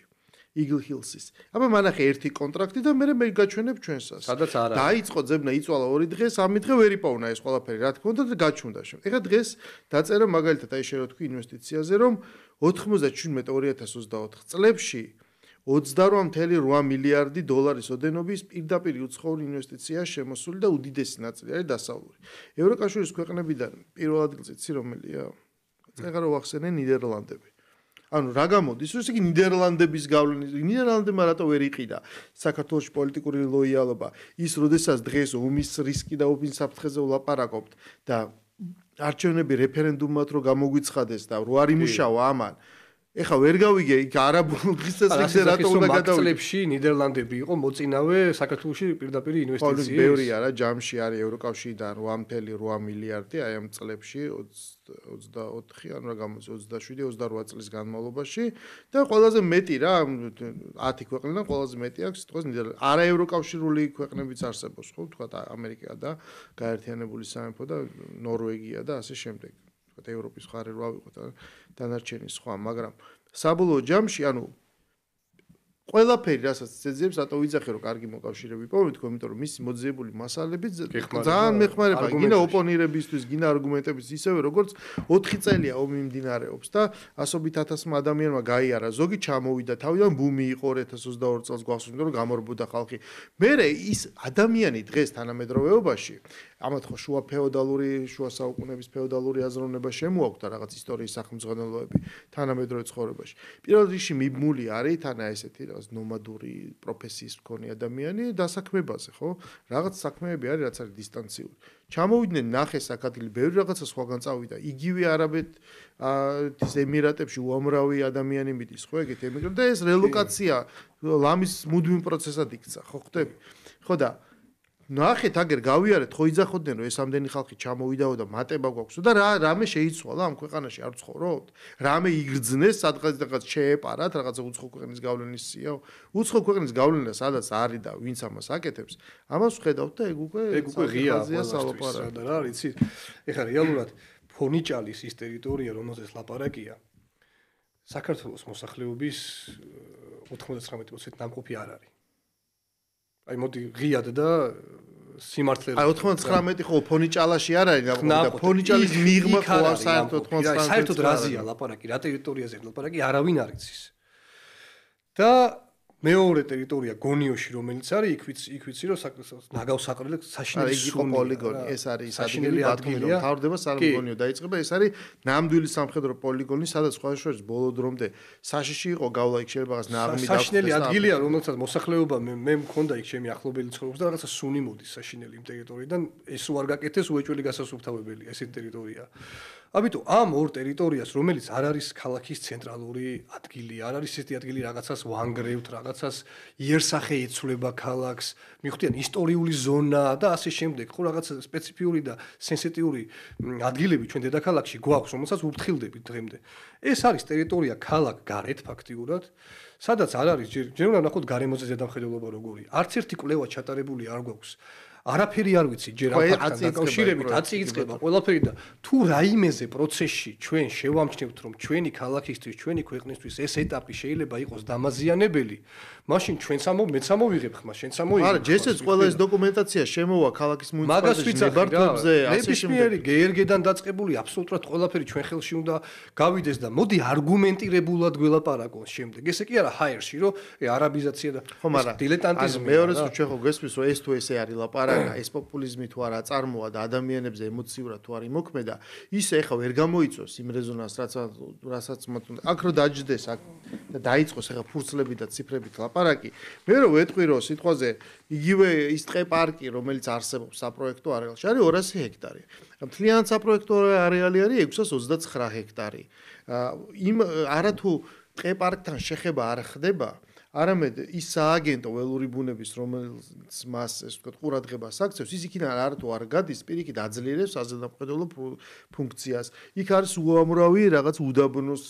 [SPEAKER 1] Eagle Hills-ის. აბა მანახე ერთი კონტრაქტი და მე გაჩვენებ ჩვენსას.
[SPEAKER 2] სადაც არა.
[SPEAKER 1] დაიწყო ძებნა, იწვალა 2 დღეს, ამი დღე ვერ იპოვნა ეს ყველაფერი, რა თქმა უნდა და გაჩუნდა შენ. ეხლა დღეს დაწერა მაგალითად აი შენ რა თქვი ინვესტიციაზე, რომ 97-2024 წლებში 28.8 მილიარდი დოლარის ოდენობის პირდაპირ უცხოური ინვესტიცია შემოსული და უდიდესი ნაწილი არის დასავლური. ევროკავშირის ქვეყნებიდან პირველ ადგილზე ცი რომელია? წეგა რო ვახსენე ნიდერლანდები. ანუ რა გამოდის, რომ იგი ნიდერლანდების გავლენის, ნიდერლანდებმა რატო ვერ იყიდა საქართველოს პოლიტიკური ლოიალობა, ის როდესაც დღეს ომის რისკი და ომის საფრთხეზე ვლაპარაკობთ და არჩევნები რეფერენდუმად რო გამოგვიცხადეს და რო არ იმუშავა ამან ეხლა ვერ გავიგე იქ არაბულ დღის წესრიგზე რატო უნდა გადავიდე
[SPEAKER 2] მაგწლებში ნიდერლანდები იყო მოწინავე საქართველოში პირდაპირ ინვესტიციის
[SPEAKER 1] ბევრი არა ჯამში არის ევროკავშირიდან 8.8 მილიარდი აი ამ წლებში 24 ან რა გამოდის 27-28 წლის განმავლობაში და ყველაზე მეტი რა 10 ქვეყნიდან ყველაზე მეტი აქვს სიტყვას ნიდერლანდები არა ევროკავშირული ქვეყნებიც არსებობს ხო თქვა ამერიკა და გაერთიანებული სამეფო და ნორვეგია და ასე შემდეგ ევროპის მხარე რო ავიღოთ დანარჩენი სხვა, მაგრამ საბოლოო ჯამში, ანუ ყველაფერი, რასაც ძეძებს, რატო ვიძახე, რომ კარგი მოკავშირეები პოვეთ, იმიტომ რომ მისი მოძიებული მასალები ძალიან მეხმარება, გინდა ოპონირებისთვის, გინდა არგუმენტების ისევე, როგორც 4 წელია ომი მიმდინარეობს და ასობით ათასმა ადამიანმა გაიარა, ზოგი ჩამოვიდა თავიდან ბუმი იყო 2022 წელს გვახსოვს, იმიტომ რომ გამორბოდა ხალხი. მერე ის ადამიანი დღეს თანამედროვეობაში ამათ ხო შუა ფეოდალური, შუა საუკუნეების ფეოდალური აზროვნება შემოაქვს და რაღაც ისტორიის სახელმძღვანელოები თანამედროვე ცხოვრებაში. პირველ რიგში მიბმული არის თანა ესეთი რაღაც ნომადური პროფესიის მქონე ადამიანი დასაქმებაზე, ხო? რაღაც საქმეები არის, რაც არის დისტანციური. ჩამოვიდნენ ნახეს აქ-ადგილი, ბევრი რაღაცა სხვაგან წავიდა. იგივე არაბეთის ემირატებში უამრავი ადამიანი მიდის, ხო, ეგეთ ემიგრანტ და ეს რელოკაცია ლამის მუდმივ პროცესად იქცა, ხო ხდები? ხო და ნახეთ აგერ გავიარეთ ხო იძახოდნენ რომ ეს ამდენი ხალხი ჩამოვიდაო და მატება გვაქვსო და რამე შეიცვალა ამ ქვეყანაში არ ცხოვრობთ რამე იგრძნეს სადღაც შეეპარათ რაღაცა უცხო ქვეყნის გავლენის სიაო უცხო ქვეყნის გავლენა სადაც არის და ვინც ამას აკეთებს ამას ვხედავთ და ეგ უკვე
[SPEAKER 2] ღია სალაპარაკო და რა იცი ეხლა რეალურად ფონიჭალის ის ტერიტორია რომელზეც ლაპარაკია საქართველოს მოსახლეობის 99% ნამყოფი არ არის აი მოდი ღიად და სიმართლე
[SPEAKER 1] აი 99 ხო ფონიჭალაში არ არის და ფონიჭალის მიღმა ხო საერთოდ 99
[SPEAKER 2] საერთოდ რაზია ლაპარაკი რა ტერიტორიაზე ლაპარაკი არავინ არ იცის და მეორე ტერიტორია გონიოში რომელიც არის იქ ვიცი რომ ნაგავსაყრელი საშინელი
[SPEAKER 1] სუნი პოლიგონი ეს არის საშინელი ბათუმი რომ თავდება სარგონიო დაიწყება ეს არის ნამდვილი სამხედრო პოლიგონი სადაც სხვა შორის ბოლო დრომდე საშიში იყო გავლა იქ შეიძლება რაღაც ნაღმი და
[SPEAKER 2] საშინელი ადგილია რომელსაც მოსახლეობა მე მქონდა იქ ჩემი ახლობელი ცხოვრობს და რაღაცა სუნი მოდის საშინელი იმ ტერიტორიიდან ეს უარ გაკეთეს უეჭველი გასასუფთავებელია ეს ტერიტორია ამიტომ ამ ორ ტერიტორიას რომელიც არ არის ქალაქის ცენტრალური ადგილი არ არის ესეთი ადგილი რაღაცას ვანგრევთ რაღაცას იერსახე იცვლება ქალაქს მიხვდიან ისტორიული ზონა და ასე შემდეგ ხო რაღაც სპეციფიური და სენსიტიური ადგილები ჩვენ დედაქალაქში გვაქვს რომელსაც ვფრთხილდებით დღემდე ეს არის ტერიტორია ქალაქ გარეთ ფაქტიურად სადაც არ არის ჯერ უნდა ნახოთ გარემოზე ზედამხედველობა როგორია არც ერთი კვლევა ჩატარებული არ გვაქვს არაფერი არ ვიცი ჯერ ამ ფაქტთან დაკავშირებით აწიიწება ყველაფერი და თუ რაიმეზე პროცესში ჩვენ შევამჩნევთ რომ ჩვენი ქალაქისთვის ჩვენი ქვეყნისთვის ეს ეტაპი შეიძლება იყოს დამაზიანებელი მაშინ ჩვენც მეც ამოვიღებ ხმა შენც ამოიღებ
[SPEAKER 1] არა ჯესეც ყველა ეს დოკუმენტაცია შემოვა ქალაქის მუნიციპალიტეტის ნებართვებზე ასე
[SPEAKER 2] ნებისმიერი გერგედან დაწყებული აბსოლუტურად ყველაფერი ჩვენ ხელში უნდა გავიდეს და მოდი არგუმენტირებულად გველაპარაკოთ შემდეგ ესე კი არა ჰაერში რომ არაბიზაცია და დილეტანტიზმი
[SPEAKER 1] მეორეც ჩვენ ხო გესმის რომ ეს თუ ესე არის ლაპარაკი ეს პოპულიზმი თუ არა წარმოა და ადამიანებზე ემოციურად თუ არ იმოქმედა ისე ეხა ვერ გამოიწვევს იმ რეზონანსს რასაც აქ რო დაჯდეს აქ და დაიწყოს ეხა ფურცლები და ციფრებით ლაპარაკი მე რო ვეტყვი რომ სიტყვაზე იგივე ის ტყე პარკი რომელიც არსებობს საპროექტო არეალში არის 200 ჰექტარი მთლიანად საპროექტო არეალი არის 629 ჰექტარი იმ არათუ ტყე პარკთან შეხება არ ხდება არამედ ის სააგენტო ველური ბუნების რომელიც მას ეს ვთქვათ ყურადღებას აქცევს ის იქიდან არათუ არ გადის პირიქით აძლიერებს საზედამხედველო ფუნქციას იქ არის უამრავი რაღაც უდაბნოს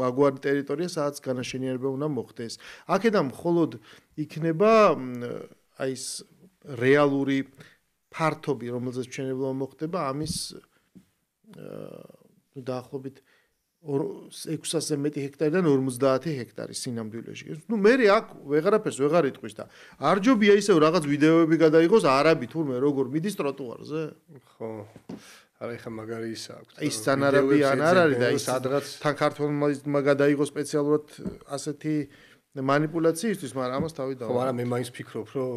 [SPEAKER 1] მაგვარი ტერიტორია სადაც განაშენიანება უნდა მოხდეს აქედან მხოლოდ იქნება აი ეს რეალური ფართობი რომელზეც მშენებლობა მოხდება ამის დაახლოებით 600-ზე მეტი ჰექტარიდან 50 ჰექტარი სინამდვილეში. ნუ მე აქ ვეღარაფერს ვეღარ იტყვის და არ ჯობია ისევ რაღაც ვიდეოები გადაიღოს არაბი თურმე როგორ მიდის ტროტუარზე?
[SPEAKER 2] ხო. არა ეხა მაგარი ისა აქვს.
[SPEAKER 1] ის სცენარები ან არ არის და ის სადღაც თან ქართველმა გადაიღოს სპეციალურად ასეთი манипуляციისთვის, მაგრამ ამას თავი დავა.
[SPEAKER 2] ხო, არა მე მაინც ფიქრობ, რომ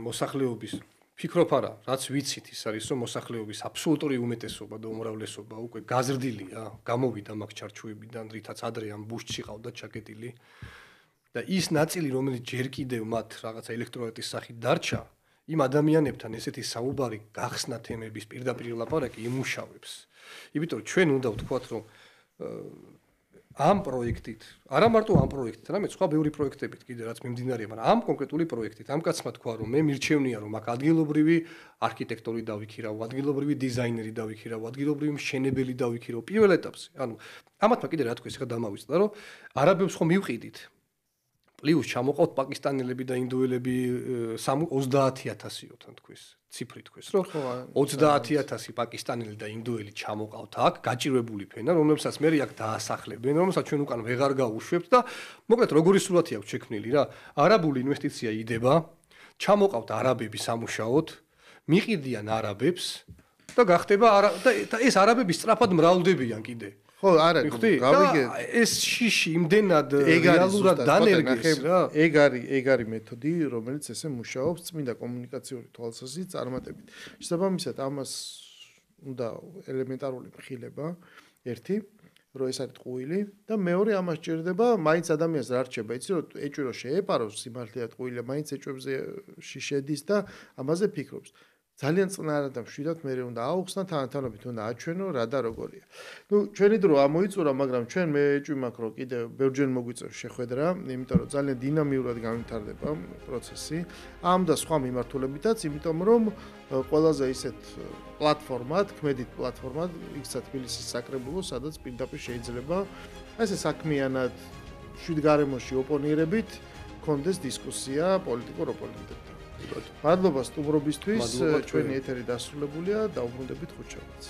[SPEAKER 2] მოსახლეობის ფიქრობ არა, რაც ვიცით ის არის, რომ მოსახლეობის აბსოლუტური უმეტესობა და უმრავლესობა უკვე გაზრდილია, გამოვიდა მაგ ჩარჩოებიდან, რითაც ადრე ამ ბუშჩი ყავდა ჩაკეტილი და ის ნაწილი, რომელიც ჯერ კიდევ მათ რაღაცა ელექტროენერგიის სახით დარჩა, იმ ადამიანებთან ესეთი საუბარი გახსნა თემების პირდაპირ ლაპარაკი იმუშავებს. იმიტომ რომ ჩვენ უნდა ვთქვათ, რომ ამ პროექტით, არა მარტო ამ პროექტით, არამედ სხვა ბევრი პროექტებით კიდე რაც მიმდინარეა, მაგრამ ამ კონკრეტული პროექტით, ამ კაცმა თქვა, რომ მე მირჩევნია, რომ აქ ადგილობრივი არქიტექტორი დავიქირავ, ადგილობრივი დიზაინერი დავიქირავ, ადგილობრივი მშენებელი დავიქირავ პირველ ეტაპზე. ანუ ამათმა კიდე რა თქვა, ეხლა დამავიწყდა, რომ არაბებს ხომ მივყიდით. პლუს ჩამოყავთ პაკისტანელები და ინდოელები 30000-ი თან თქვის, ციფრი თქვის, რომ 30000 პაკისტანელი და ინდოელი ჩამოყავთ აქ, გაჭირვებული ფენა, რომელსაც მე აქ დაასახლებენ, რომელსაც ჩვენ უკან ვეღარ გავუშვებთ და მოკლედ როგორი სურათი აქვს შექმნილი რა. არაბული ინვესტიცია იდება, ჩამოყავთ არაბები სამუშაოდ, მიყიდიან არაბებს და გახდება და ეს არაბები სწრაფად მრავლდებიან კიდე.
[SPEAKER 1] ხო, არა, გავიგე.
[SPEAKER 2] ეს შიში იმდენად რეალურად დანერგეს რა.
[SPEAKER 1] ეგ არის მეთოდი, რომელიც ესე მუშაობს წმინდა კომუნიკაციური თვალსაზრისით წარმატებით. შესაბამისად, ამას უნდა ელემენტარული მხილება, ერთი, რომ ეს არის ტყუილი და მეორე ამას ჭირდება, მაინც ადამიანს რა რჩება, იცი რომ ეჭვი რომ შეეპაროს სიმართლეა ტყუილია, მაინც ეჭვებზე შედის და ამაზე ფიქრობს. ძალიან წნარად და მშვიდად მე უნდა აუხსნა თანათანობით უნდა აჩვენო რა და როგორია. ნუ ჩვენი დრო ამოიწურა, მაგრამ ჩვენ მე ეჭვი მაქვს რომ კიდე ბევრჯერ მოგვიწევს შეხვედრა, იმიტომ რომ ძალიან დინამიურად განვითარდება პროცესი ამ და სხვა მიმართულებითაც, იმიტომ რომ ყველაზე ისეთ პლატფორმად, ქმედით პლატფორმად, იქცა თბილისის საკრებულო, სადაც პირდაპირ შეიძლება ესე საქმიანად შვიდგარემოში ოპონირებით კონდეს დისკუსია პოლიტიკურ ოპონენტებთან. მადლობა სტუმრობისთვის, ჩვენი ეთერი დასრულებულია, დაუბრუნდებით ხუთშაბათს.